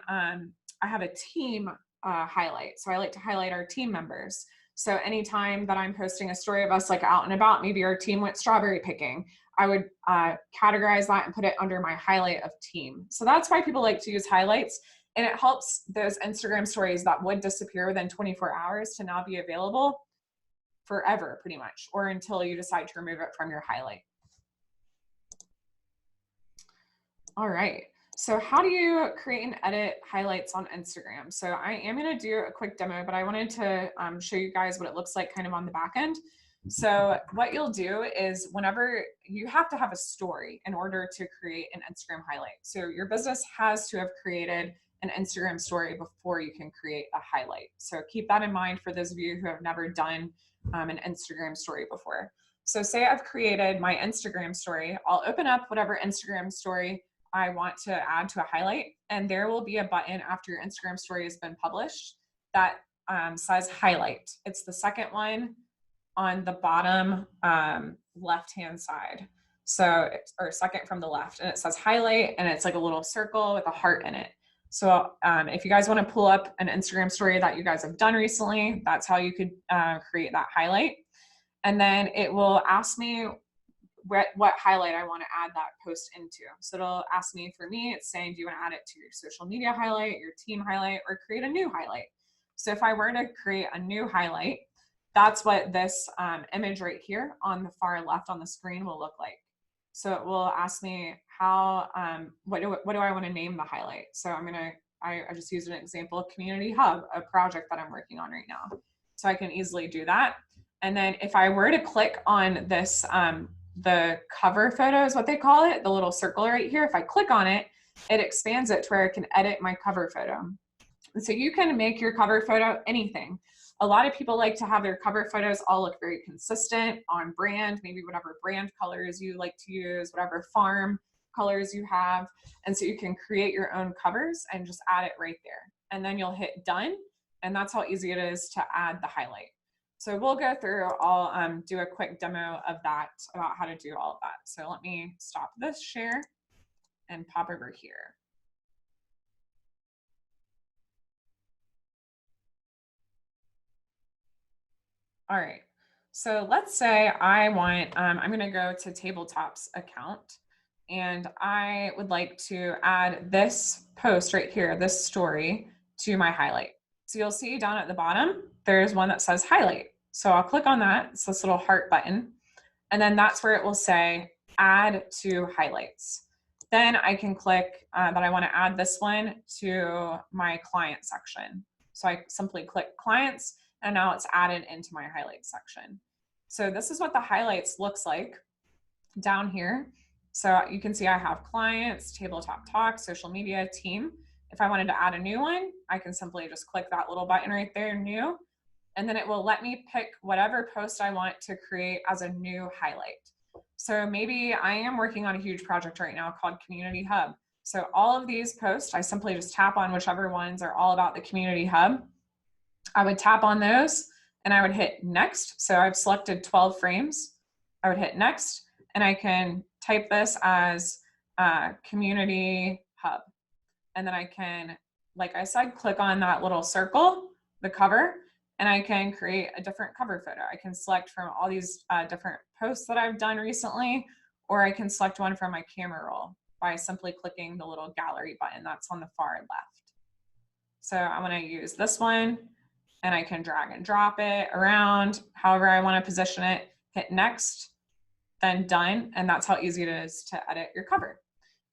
have a team highlight. So I like to highlight our team members. So anytime that I'm posting a story of us like out and about, maybe our team went strawberry picking, I would categorize that and put it under my highlight of team. So that's why people like to use highlights, and it helps those Instagram stories that would disappear within 24 hours to now be available forever pretty much, or until you decide to remove it from your highlight. All right. So how do you create and edit highlights on Instagram? So I am going to do a quick demo, but I wanted to show you guys what it looks like kind of on the back end. So what you'll do is whenever you have to have a story in order to create an Instagram highlight. So your business has to have created an Instagram story before you can create a highlight. So keep that in mind for those of you who have never done an Instagram story before. So say I've created my Instagram story. I'll open up whatever Instagram story I want to add to a highlight, and there will be a button after your Instagram story has been published that says highlight. It's the second one on the bottom left-hand side. So, or second from the left, and it says highlight, and it's like a little circle with a heart in it. So if you guys want to pull up an Instagram story that you guys have done recently, that's how you could create that highlight. And then it will ask me what highlight I want to add that post into. So it'll ask me, for me, it's saying, do you want to add it to your social media highlight, your team highlight, or create a new highlight? So if I were to create a new highlight, that's what this image right here on the far left on the screen will look like. So it will ask me how, what do I want to name the highlight? So I just used an example, Community Hub, a project that I'm working on right now. So I can easily do that. And then if I were to click on this, the cover photo is what they call it, the little circle right here. If I click on it, it expands it to where I can edit my cover photo. And so you can make your cover photo anything. A lot of people like to have their cover photos all look very consistent, on brand, maybe whatever brand colors you like to use, whatever farm colors you have. And so you can create your own covers and just add it right there. And then you'll hit done. And that's how easy it is to add the highlight. So we'll go through, I'll do a quick demo of that, about how to do all of that. So let me stop this share and pop over here. All right, so let's say I want, I'm gonna go to Tabletop's account, and I would like to add this post right here, this story, to my highlight. So you'll see down at the bottom, there's one that says highlight. So I'll click on that, it's this little heart button, and then that's where it will say add to highlights. Then I can click that I wanna add this one to my client section. So I simply click clients, and now it's added into my highlights section. So this is what the highlights looks like down here. So you can see I have clients, tabletop talk, social media, team. If I wanted to add a new one, I can simply just click that little button right there, new, and then it will let me pick whatever post I want to create as a new highlight. So maybe I am working on a huge project right now called Community Hub. So all of these posts, I simply just tap on whichever ones are all about the Community Hub. I would tap on those and I would hit next. So I've selected 12 frames. I would hit next, and I can type this as Community Hub. And then I can, like I said, click on that little circle, the cover, and I can create a different cover photo. I can select from all these different posts that I've done recently, or I can select one from my camera roll by simply clicking the little gallery button that's on the far left. So I'm gonna use this one, and I can drag and drop it around however I want to position it, hit next, then done, and that's how easy it is to edit your cover.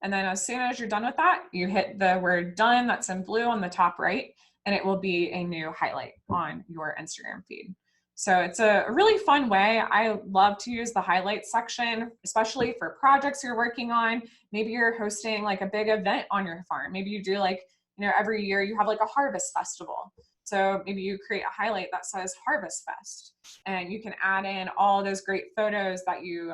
And then as soon as you're done with that, you hit the word done that's in blue on the top right, and it will be a new highlight on your Instagram feed. So it's a really fun way. I love to use the highlights section, especially for projects you're working on. Maybe you're hosting like a big event on your farm. Maybe you do like, you know, every year you have like a harvest festival. So maybe you create a highlight that says Harvest Fest, and you can add in all those great photos that you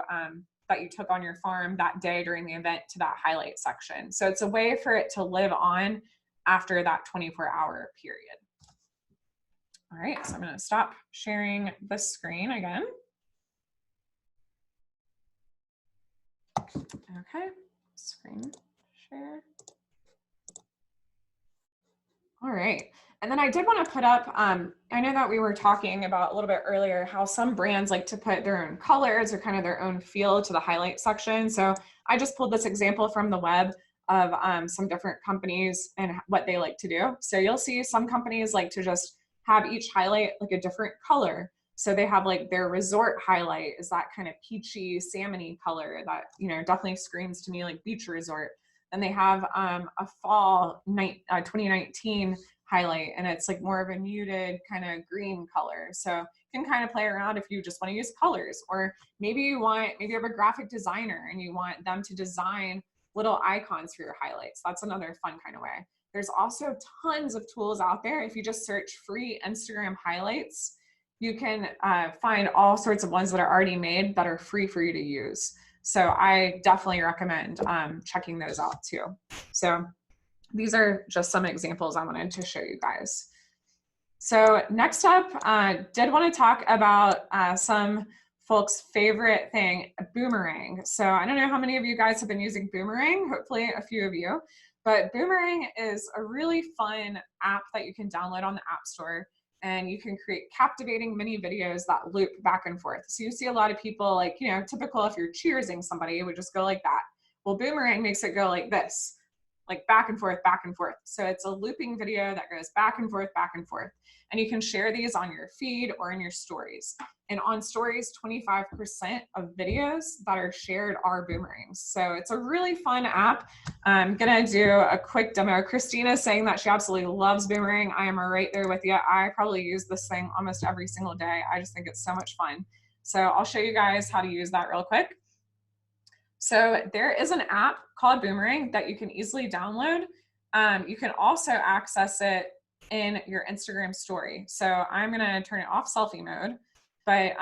took on your farm that day during the event to that highlight section. So it's a way for it to live on after that 24-hour period. All right, so I'm going to stop sharing the screen again. Okay, screen share. All right. And then I did want to put up, I know that we were talking about a little bit earlier how some brands like to put their own colors or kind of their own feel to the highlight section. So I just pulled this example from the web of some different companies and what they like to do. So you'll see some companies like to just have each highlight like a different color. So they have like their resort highlight is that kind of peachy, salmony color that, you know, definitely screams to me like beach resort. And they have a fall 2019 highlight, and it's like more of a muted kind of green color. So you can kind of play around if you just want to use colors, or maybe you have a graphic designer and you want them to design little icons for your highlights. That's another fun kind of way. There's also tons of tools out there. If you just search free Instagram highlights, you can find all sorts of ones that are already made that are free for you to use. So I definitely recommend checking those out too. So these are just some examples I wanted to show you guys. So next up, did want to talk about some folks' favorite thing, Boomerang. So I don't know how many of you guys have been using Boomerang, hopefully a few of you, but Boomerang is a really fun app that you can download on the App Store, and you can create captivating mini videos that loop back and forth. So you see a lot of people like, you know, typical if you're cheersing somebody, it would just go like that. Well, Boomerang makes it go like this, like back and forth, back and forth. So it's a looping video that goes back and forth, back and forth. And you can share these on your feed or in your stories. And on stories, 25% of videos that are shared are boomerangs. So it's a really fun app. I'm gonna do a quick demo. Christina's saying that she absolutely loves Boomerang. I am right there with you. I probably use this thing almost every single day. I just think it's so much fun. So I'll show you guys how to use that real quick. So there is an app called Boomerang that you can easily download. You can also access it in your Instagram story. So I'm gonna turn it off selfie mode, but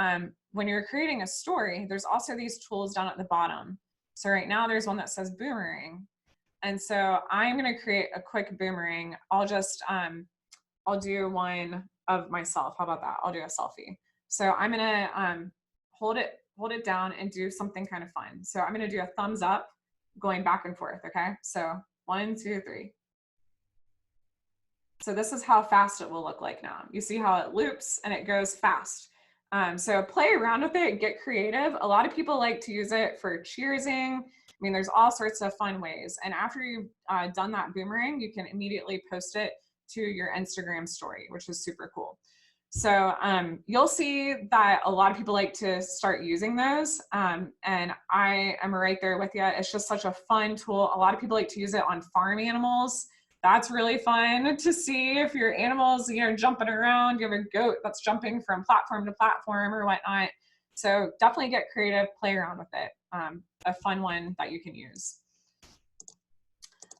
when you're creating a story, there's also these tools down at the bottom So right now there's one that says Boomerang. And so I'm going to create a quick boomerang. I'll just, I'll do one of myself. How about that? I'll do a selfie. So I'm going to hold it down and do something kind of fun. So I'm going to do a thumbs up going back and forth. Okay. So 1, 2, 3. So this is how fast it will look like now. You see how it loops and it goes fast. So play around with it, get creative. A lot of people like to use it for cheersing. I mean, there's all sorts of fun ways. And after you've done that boomerang, you can immediately post it to your Instagram story, which is super cool. So you'll see that a lot of people like to start using those. And I am right there with you. It's just such a fun tool. A lot of people like to use it on farm animals. That's really fun to see if your animal's, you know, jumping around. You have a goat that's jumping from platform to platform or whatnot. So definitely get creative, play around with it. A fun one that you can use.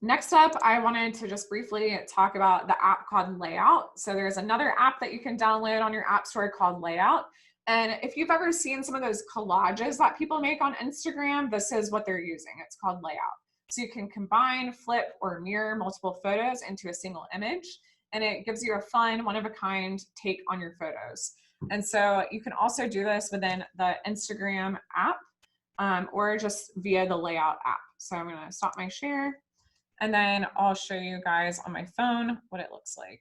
Next up, I wanted to just briefly talk about the app called Layout. So there's another app that you can download on your app store called Layout. And if you've ever seen some of those collages that people make on Instagram, this is what they're using. It's called Layout. So you can combine, flip, or mirror multiple photos into a single image, and it gives you a fun, one-of-a-kind take on your photos. And so you can also do this within the Instagram app or just via the Layout app. So I'm going to stop my share, and then I'll show you guys on my phone what it looks like.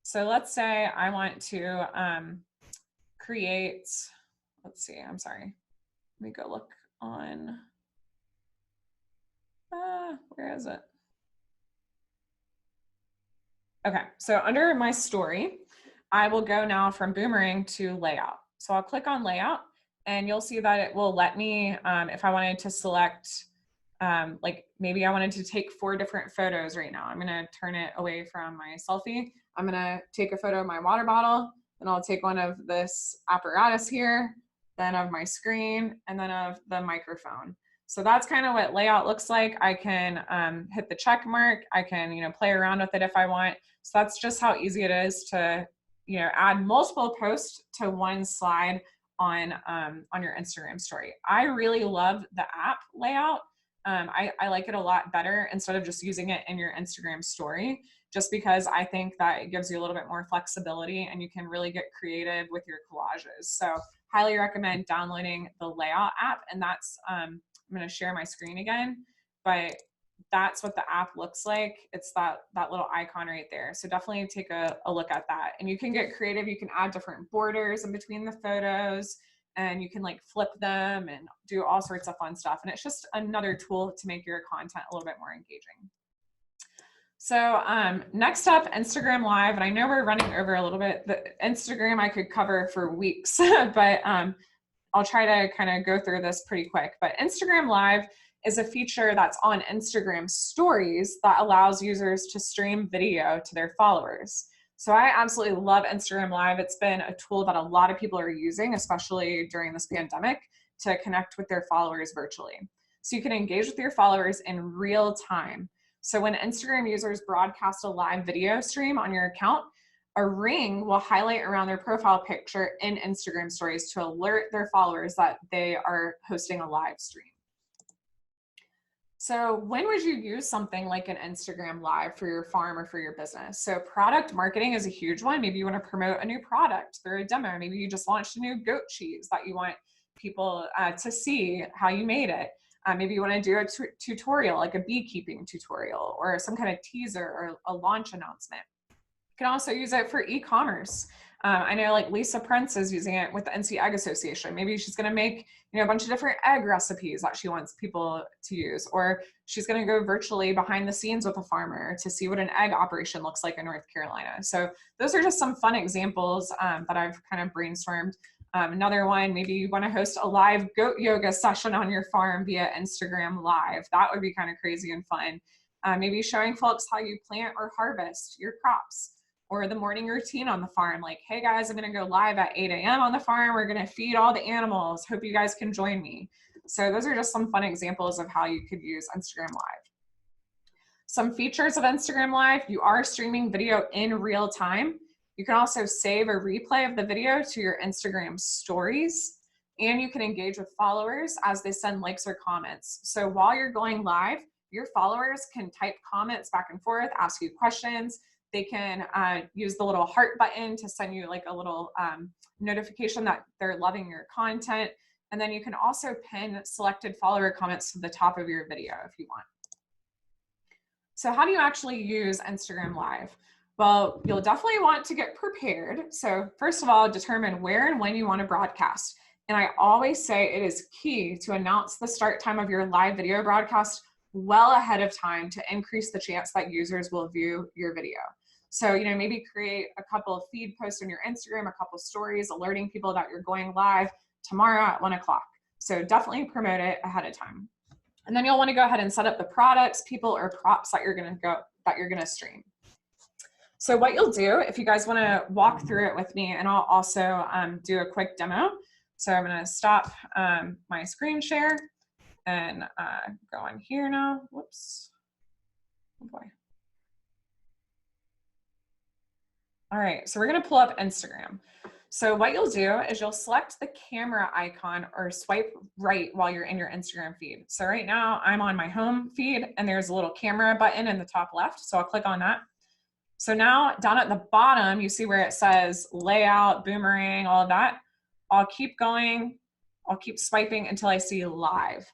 So let's say I want to create, let's see, I'm sorry. Let me go look on. Where is it? Okay, so under my story, I will go now from Boomerang to Layout. So I'll click on Layout, and you'll see that it will let me, if I wanted to select, like maybe I wanted to take 4 different photos right now. I'm gonna turn it away from my selfie. I'm gonna take a photo of my water bottle, and I'll take one of this apparatus here, then of my screen, and then of the microphone. So that's kind of what Layout looks like. I can hit the check mark. I can, you know, play around with it if I want. So that's just how easy it is to, you know, add multiple posts to one slide on your Instagram story. I really love the app Layout. I like it a lot better instead of just using it in your Instagram story, just because I think that it gives you a little bit more flexibility and you can really get creative with your collages. So highly recommend downloading the Layout app, and that's, I'm going to share my screen again, but that's what the app looks like. It's that little icon right there. So definitely take a look at that. And you can get creative. You can add different borders in between the photos, and you can like flip them and do all sorts of fun stuff. And it's just another tool to make your content a little bit more engaging. So next up, Instagram Live. And I know we're running over a little bit. The Instagram I could cover for weeks, but I'll try to kind of go through this pretty quick. But Instagram Live is a feature that's on Instagram stories that allows users to stream video to their followers. So I absolutely love Instagram Live. It's been a tool that a lot of people are using, especially during this pandemic, to connect with their followers virtually. So you can engage with your followers in real time. So when Instagram users broadcast a live video stream on your account, a ring will highlight around their profile picture in Instagram stories to alert their followers that they are hosting a live stream. So when would you use something like an Instagram Live for your farm or for your business? So product marketing is a huge one. Maybe you want to promote a new product through a demo. Maybe you just launched a new goat cheese that you want people to see how you made it. Maybe you want to do a tutorial, like a beekeeping tutorial or some kind of teaser or a launch announcement. You can also use it for e-commerce. I know like Lisa Prince is using it with the NC Egg Association. Maybe she's going to make, you know, a bunch of different egg recipes that she wants people to use, or she's going to go virtually behind the scenes with a farmer to see what an egg operation looks like in North Carolina. So those are just some fun examples that I've kind of brainstormed. Another one, maybe you want to host a live goat yoga session on your farm via Instagram Live. That would be kind of crazy and fun. Maybe showing folks how you plant or harvest your crops, or the morning routine on the farm. Like, hey guys, I'm gonna go live at 8 a.m. on the farm. We're gonna feed all the animals. Hope you guys can join me. So those are just some fun examples of how you could use Instagram Live. Some features of Instagram Live: you are streaming video in real time. You can also save a replay of the video to your Instagram stories. and you can engage with followers as they send likes or comments. So while you're going live, your followers can type comments back and forth, ask you questions. They can use the little heart button to send you like a little notification that they're loving your content. And then you can also pin selected follower comments to the top of your video if you want. So how do you actually use Instagram Live? Well, you'll definitely want to get prepared. So first of all, determine where and when you want to broadcast. And I always say it is key to announce the start time of your live video broadcast well ahead of time to increase the chance that users will view your video. So, maybe create a couple of feed posts on your Instagram, a couple of stories alerting people that you're going live tomorrow at 1 o'clock. So definitely promote it ahead of time. And then you'll want to go ahead and set up the products, people, or props that you're going to stream. So what you'll do, if you guys want to walk through it with me, and I'll also do a quick demo. So I'm going to stop my screen share and go on here now. Whoops. Oh boy. All right, so we're going to pull up Instagram. So what you'll do is you'll select the camera icon or swipe right while you're in your Instagram feed. So right now I'm on my home feed and there's a little camera button in the top left. So I'll click on that. So now down at the bottom, you see where it says layout, boomerang, all of that. I'll keep going. I'll keep swiping until I see live.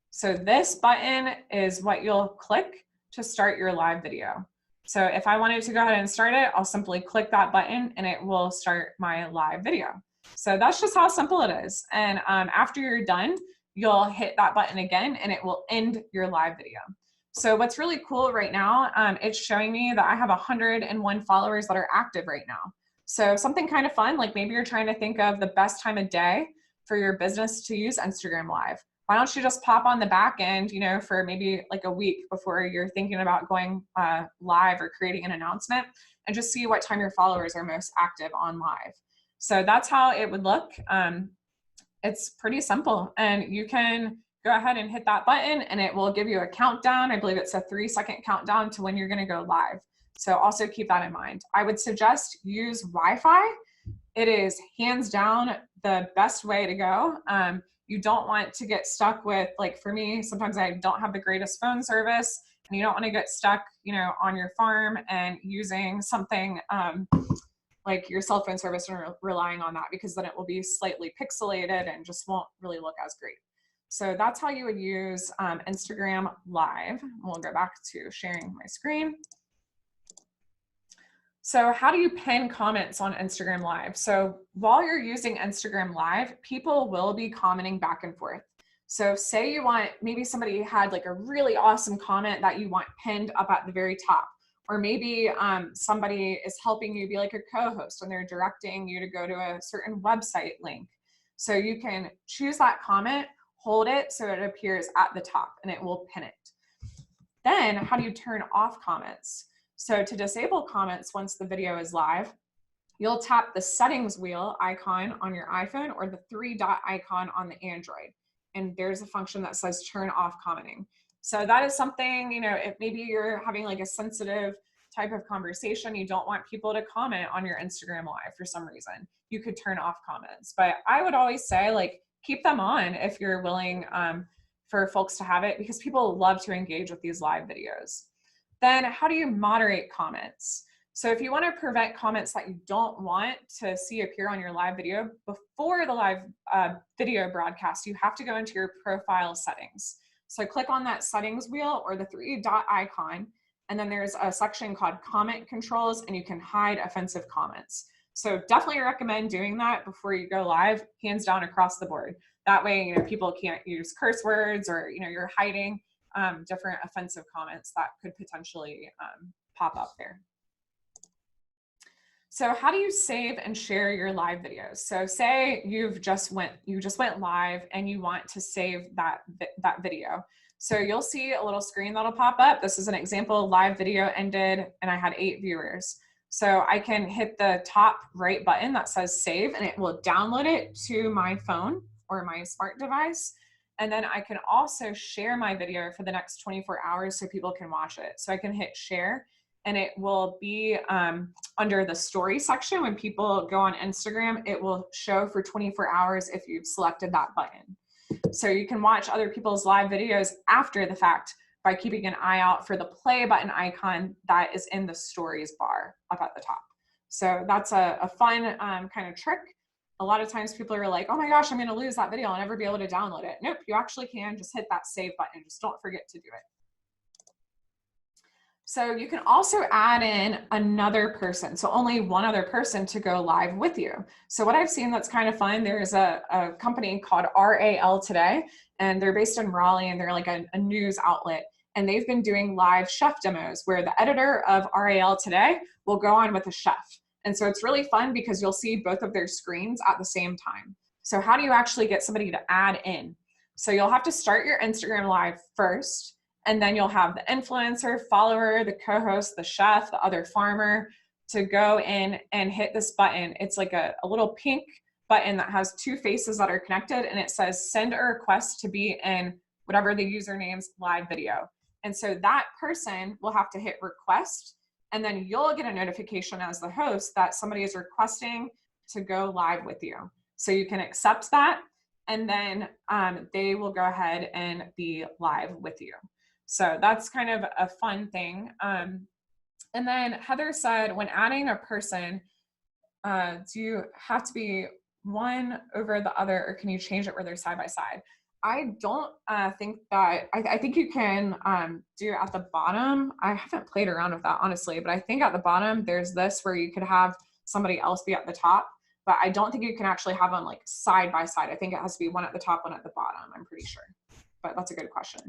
So this button is what you'll click to start your live video. So if I wanted to go ahead and start it, I'll simply click that button and it will start my live video. So that's just how simple it is. And after you're done, you'll hit that button again and it will end your live video. So what's really cool right now, it's showing me that I have 101 followers that are active right now. So something kind of fun, like maybe you're trying to think of the best time of day for your business to use Instagram Live. Why don't you just pop on the back end, for maybe like a week before you're thinking about going live or creating an announcement, and just see what time your followers are most active on live. So that's how it would look. It's pretty simple, and you can go ahead and hit that button and it will give you a countdown. I believe it's a 3-second countdown to when you're going to go live. So also keep that in mind. I would suggest use Wi-Fi. It is hands down the best way to go. You don't want to get stuck with, like for me, sometimes I don't have the greatest phone service, and you don't want to get stuck, on your farm and using something like your cell phone service and relying on that, because then it will be slightly pixelated and just won't really look as great. So that's how you would use Instagram Live. We'll go back to sharing my screen. So how do you pin comments on Instagram Live? So while you're using Instagram Live, people will be commenting back and forth. So say you want, maybe somebody had like a really awesome comment that you want pinned up at the very top, or maybe somebody is helping you be like a co-host and they're directing you to go to a certain website link. So you can choose that comment, hold it so it appears at the top and it will pin it. Then how do you turn off comments? So to disable comments once the video is live, you'll tap the settings wheel icon on your iPhone or the 3-dot icon on the Android. And there's a function that says turn off commenting. So that is something, if maybe you're having like a sensitive type of conversation, you don't want people to comment on your Instagram Live for some reason, you could turn off comments. But I would always say, like, keep them on if you're willing for folks to have it, because people love to engage with these live videos. Then how do you moderate comments? So if you want to prevent comments that you don't want to see appear on your live video before the live video broadcast, you have to go into your profile settings. So click on that settings wheel or the 3-dot icon, and then there's a section called comment controls, and you can hide offensive comments. So definitely recommend doing that before you go live, hands down across the board. That way, people can't use curse words, or you're hiding different offensive comments that could potentially pop up there. So how do you save and share your live videos? So say you just went live and you want to save that video. So you'll see a little screen that'll pop up. This is an example. Live video ended and I had 8 viewers. So I can hit the top right button that says save, and it will download it to my phone or my smart device. And then I can also share my video for the next 24 hours so people can watch it. So I can hit share, and it will be under the story section. When people go on Instagram, it will show for 24 hours if you've selected that button. So you can watch other people's live videos after the fact by keeping an eye out for the play button icon that is in the stories bar up at the top. So that's a fun kind of trick. A lot of times people are like, oh my gosh, I'm going to lose that video. I'll never be able to download it. Nope, you actually can. Just hit that save button. Just don't forget to do it. So you can also add in another person. So only one other person to go live with you. So what I've seen that's kind of fun, there's a company called RAL Today, and they're based in Raleigh, and they're like a news outlet. And they've been doing live chef demos where the editor of RAL Today will go on with a chef. And so it's really fun because you'll see both of their screens at the same time. So how do you actually get somebody to add in? So you'll have to start your Instagram live first, and then you'll have the influencer, follower, the co-host, the chef, the other farmer to go in and hit this button. It's like a little pink button that has two faces that are connected, and it says send a request to be in whatever the username's live video. And so that person will have to hit request, and then you'll get a notification as the host that somebody is requesting to go live with you. So you can accept that, and then they will go ahead and be live with you. So that's kind of a fun thing. And then Heather said, when adding a person, do you have to be one over the other, or can you change it where they're side by side? I don't think that, I think you can do at the bottom. I haven't played around with that, honestly, but I think at the bottom, there's this where you could have somebody else be at the top, but I don't think you can actually have them like side by side. I think it has to be one at the top, one at the bottom, I'm pretty sure, but that's a good question.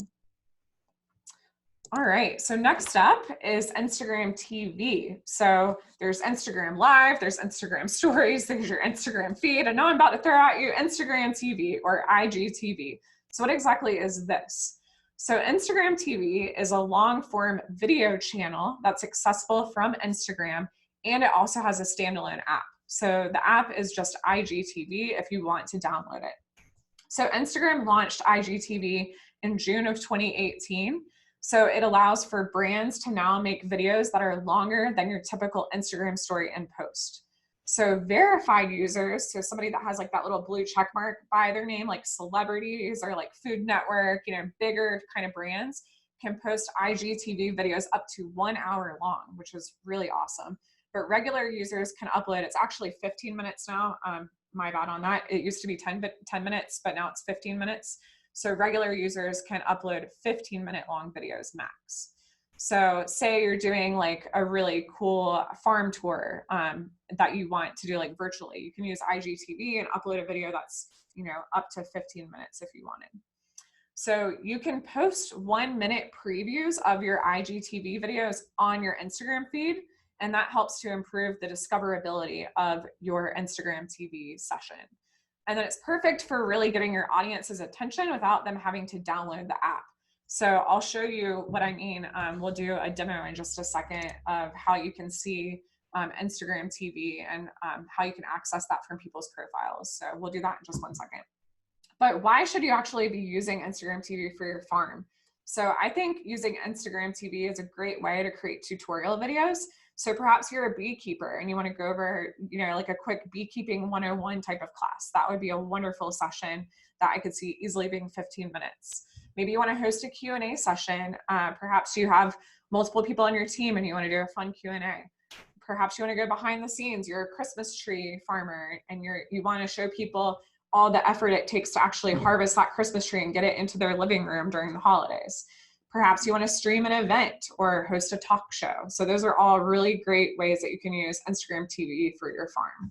All right, so next up is Instagram TV. So there's Instagram Live, there's Instagram Stories, there's your Instagram feed, and now I'm about to throw at you Instagram TV or IGTV. So what exactly is this? So Instagram TV is a long form video channel that's accessible from Instagram, and it also has a standalone app. So the app is just IGTV if you want to download it. So Instagram launched IGTV in June of 2018. So it allows for brands to now make videos that are longer than your typical Instagram story and post. So verified users, so somebody that has like that little blue check mark by their name, like celebrities or like Food Network, you know, bigger kind of brands, can post IGTV videos up to 1 hour long, which is really awesome. But regular users can upload, it's actually 15 minutes now. My bad on that. It used to be 10 minutes, but now it's 15 minutes. So regular users can upload 15-minute long videos max. So say you're doing like a really cool farm tour that you want to do like virtually, you can use IGTV and upload a video that's, you know, up to 15 minutes if you wanted. So you can post 1-minute previews of your IGTV videos on your Instagram feed, and that helps to improve the discoverability of your Instagram TV session. And then it's perfect for really getting your audience's attention without them having to download the app. So I'll show you what I mean. We'll do a demo in just a second of how you can see Instagram TV and how you can access that from people's profiles. So we'll do that in just 1 second. But why should you actually be using Instagram TV for your farm? So I think using Instagram TV is a great way to create tutorial videos. So perhaps you're a beekeeper and you want to go over, you know, like a quick beekeeping 101 type of class. That would be a wonderful session that I could see easily being 15 minutes. Maybe you want to host a Q&A session. Perhaps you have multiple people on your team and you want to do a fun Q&A. Perhaps you want to go behind the scenes. You're a Christmas tree farmer and you want to show people all the effort it takes to actually harvest that Christmas tree and get it into their living room during the holidays. Perhaps you want to stream an event or host a talk show. So those are all really great ways that you can use Instagram TV for your farm.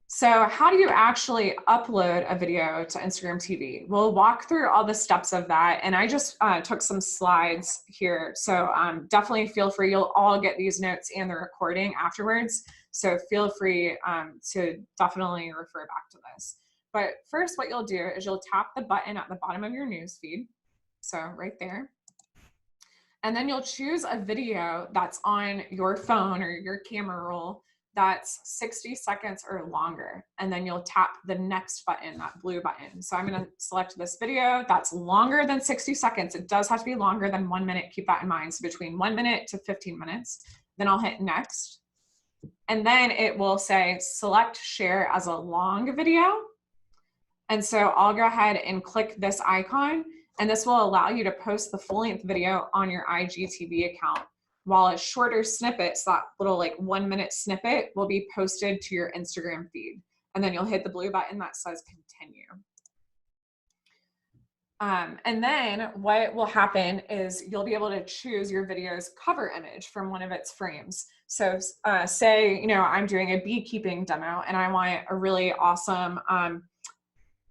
So how do you actually upload a video to Instagram TV? We'll walk through all the steps of that. And I just took some slides here. So definitely feel free, you'll all get these notes and the recording afterwards. So feel free to definitely refer back to this. But first, what you'll do is you'll tap the button at the bottom of your news feed. So right there. And then you'll choose a video that's on your phone or your camera roll that's 60 seconds or longer. And then you'll tap the next button, that blue button. So I'm going to select this video that's longer than 60 seconds. It does have to be longer than 1 minute. Keep that in mind. So between 1 minute to 15 minutes. Then I'll hit next. And then it will say select share as a long video. And so I'll go ahead and click this icon, and this will allow you to post the full-length video on your IGTV account, while a shorter snippet, so that little like 1 minute snippet, will be posted to your Instagram feed. And then you'll hit the blue button that says continue. And then what will happen is you'll be able to choose your video's cover image from one of its frames. So say, you know, I'm doing a beekeeping demo and I want a really awesome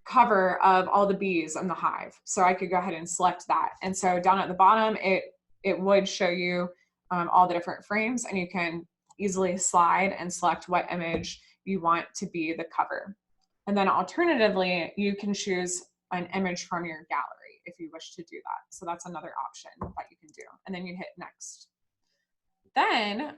cover of all the bees in the hive. So I could go ahead and select that. And so down at the bottom, it would show you all the different frames, and you can easily slide and select what image you want to be the cover. And then alternatively, you can choose an image from your gallery if you wish to do that. So that's another option that you can do. And then you hit next. Then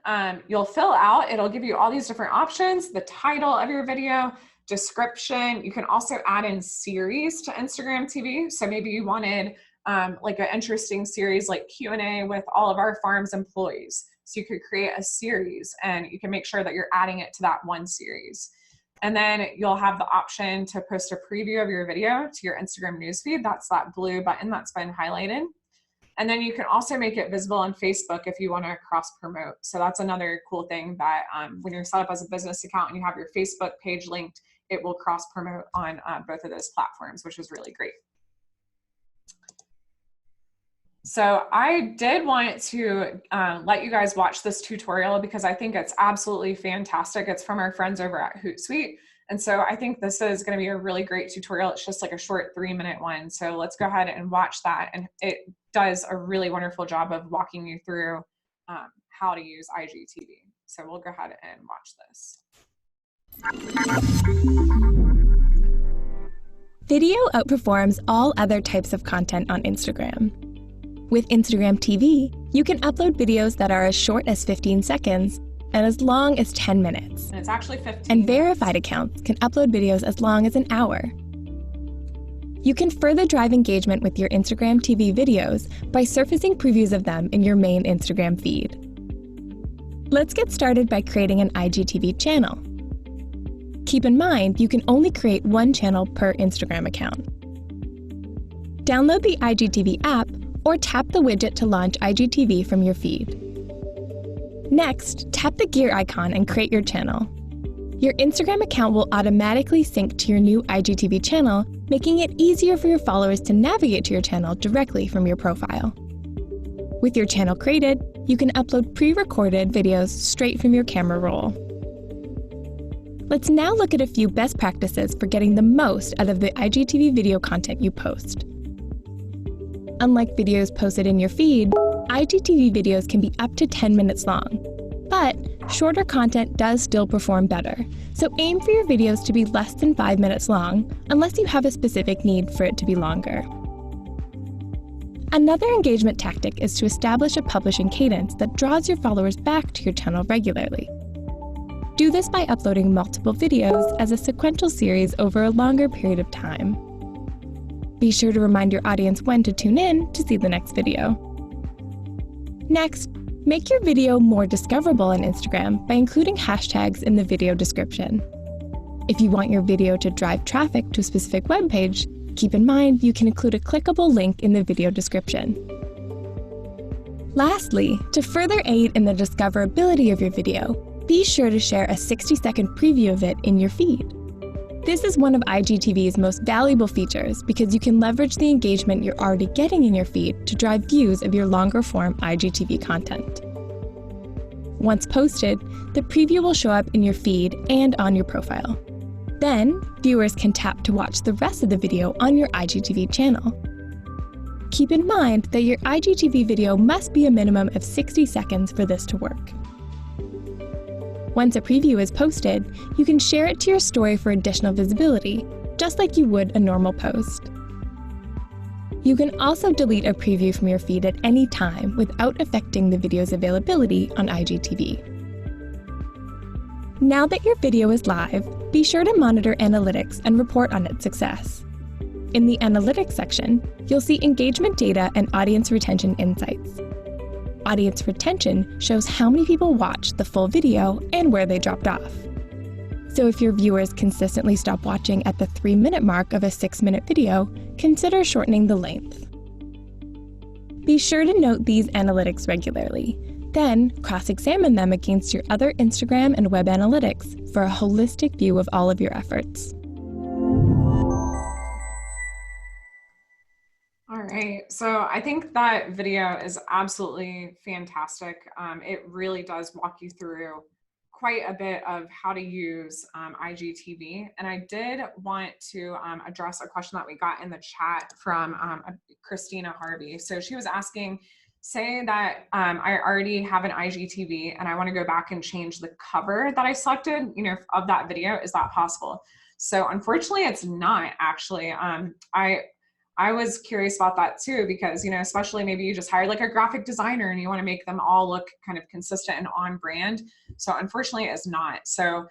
you'll fill out, it'll give you all these different options, the title of your video, description. You can also add in series to Instagram TV. So maybe you wanted like an interesting series like Q&A with all of our farm's employees. So you could create a series, and you can make sure that you're adding it to that one series. And then you'll have the option to post a preview of your video to your Instagram newsfeed. That's that blue button that's been highlighted. And then you can also make it visible on Facebook if you want to cross promote. So that's another cool thing, that when you're set up as a business account and you have your Facebook page linked, it will cross promote on both of those platforms, which is really great. So I did want to let you guys watch this tutorial because I think it's absolutely fantastic. It's from our friends over at Hootsuite. And so I think this is going to be a really great tutorial. It's just like a short 3-minute one. So let's go ahead and watch that. And it does a really wonderful job of walking you through how to use IGTV. So we'll go ahead and watch this. Video outperforms all other types of content on Instagram. With Instagram TV, you can upload videos that are as short as 15 seconds and as long as 10 minutes. And it's actually 15. And verified accounts can upload videos as long as an hour. You can further drive engagement with your Instagram TV videos by surfacing previews of them in your main Instagram feed. Let's get started by creating an IGTV channel. Keep in mind, you can only create one channel per Instagram account. Download the IGTV app or tap the widget to launch IGTV from your feed. Next, tap the gear icon and create your channel. Your Instagram account will automatically sync to your new IGTV channel, making it easier for your followers to navigate to your channel directly from your profile. With your channel created, you can upload pre-recorded videos straight from your camera roll. Let's now look at a few best practices for getting the most out of the IGTV video content you post. Unlike videos posted in your feed, IGTV videos can be up to 10 minutes long. But shorter content does still perform better, so aim for your videos to be less than 5 minutes long, unless you have a specific need for it to be longer. Another engagement tactic is to establish a publishing cadence that draws your followers back to your channel regularly. Do this by uploading multiple videos as a sequential series over a longer period of time. Be sure to remind your audience when to tune in to see the next video. Next, make your video more discoverable on Instagram by including hashtags in the video description. If you want your video to drive traffic to a specific web page, keep in mind you can include a clickable link in the video description. Lastly, to further aid in the discoverability of your video, be sure to share a 60-second preview of it in your feed. This is one of IGTV's most valuable features because you can leverage the engagement you're already getting in your feed to drive views of your longer-form IGTV content. Once posted, the preview will show up in your feed and on your profile. Then, viewers can tap to watch the rest of the video on your IGTV channel. Keep in mind that your IGTV video must be a minimum of 60 seconds for this to work. Once a preview is posted, you can share it to your story for additional visibility, just like you would a normal post. You can also delete a preview from your feed at any time without affecting the video's availability on IGTV. Now that your video is live, be sure to monitor analytics and report on its success. In the Analytics section, you'll see engagement data and audience retention insights. Audience retention shows how many people watched the full video and where they dropped off. So if your viewers consistently stop watching at the 3-minute mark of a 6-minute video, consider shortening the length. Be sure to note these analytics regularly. Then, cross-examine them against your other Instagram and web analytics for a holistic view of all of your efforts. All right, so I think that video is absolutely fantastic. It really does walk you through quite a bit of how to use IGTV. And I did want to address a question that we got in the chat from Christina Harvey. So she was asking, say that I already have an IGTV and I want to go back and change the cover that I selected, of that video. Is that possible? So unfortunately, it's not actually. I was curious about that too, because, especially maybe you just hired like a graphic designer and you want to make them all look kind of consistent and on brand. So unfortunately it's not. So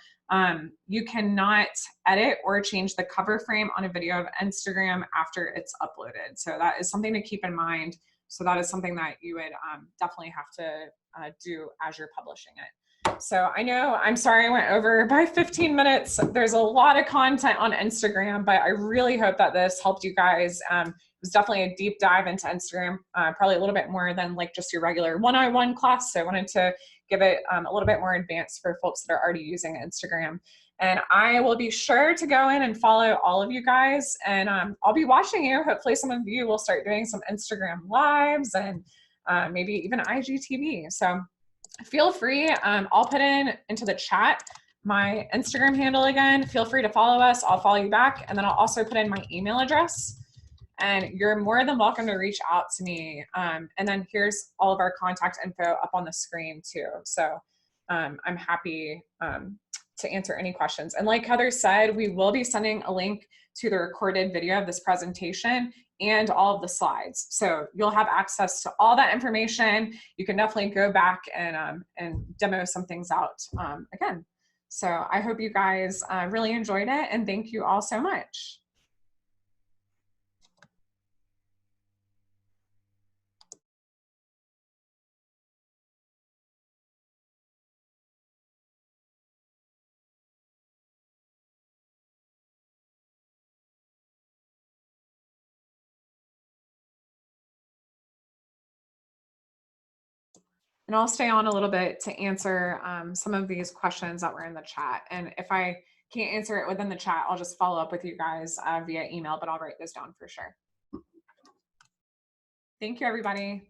you cannot edit or change the cover frame on a video of Instagram after it's uploaded. So that is something to keep in mind. So that is something that you would definitely have to do as you're publishing it. So I know, I'm sorry I went over by 15 minutes. There's a lot of content on Instagram, but I really hope that this helped you guys. It was definitely a deep dive into Instagram, probably a little bit more than like just your regular one-on-one class. So I wanted to give it a little bit more advanced for folks that are already using Instagram. And I will be sure to go in and follow all of you guys, and I'll be watching you. Hopefully some of you will start doing some Instagram lives and maybe even IGTV. So feel free, I'll put into the chat my Instagram handle again. Feel free to follow us. I'll follow you back. And then I'll also put in my email address. And you're more than welcome to reach out to me. And then here's all of our contact info up on the screen too. So I'm happy to answer any questions. And like Heather said, we will be sending a link to the recorded video of this presentation and all of the slides. So you'll have access to all that information. You can definitely go back and demo some things out again. So I hope you guys really enjoyed it, and thank you all so much. And I'll stay on a little bit to answer some of these questions that were in the chat. And if I can't answer it within the chat, I'll just follow up with you guys via email, but I'll write this down for sure. Thank you, everybody.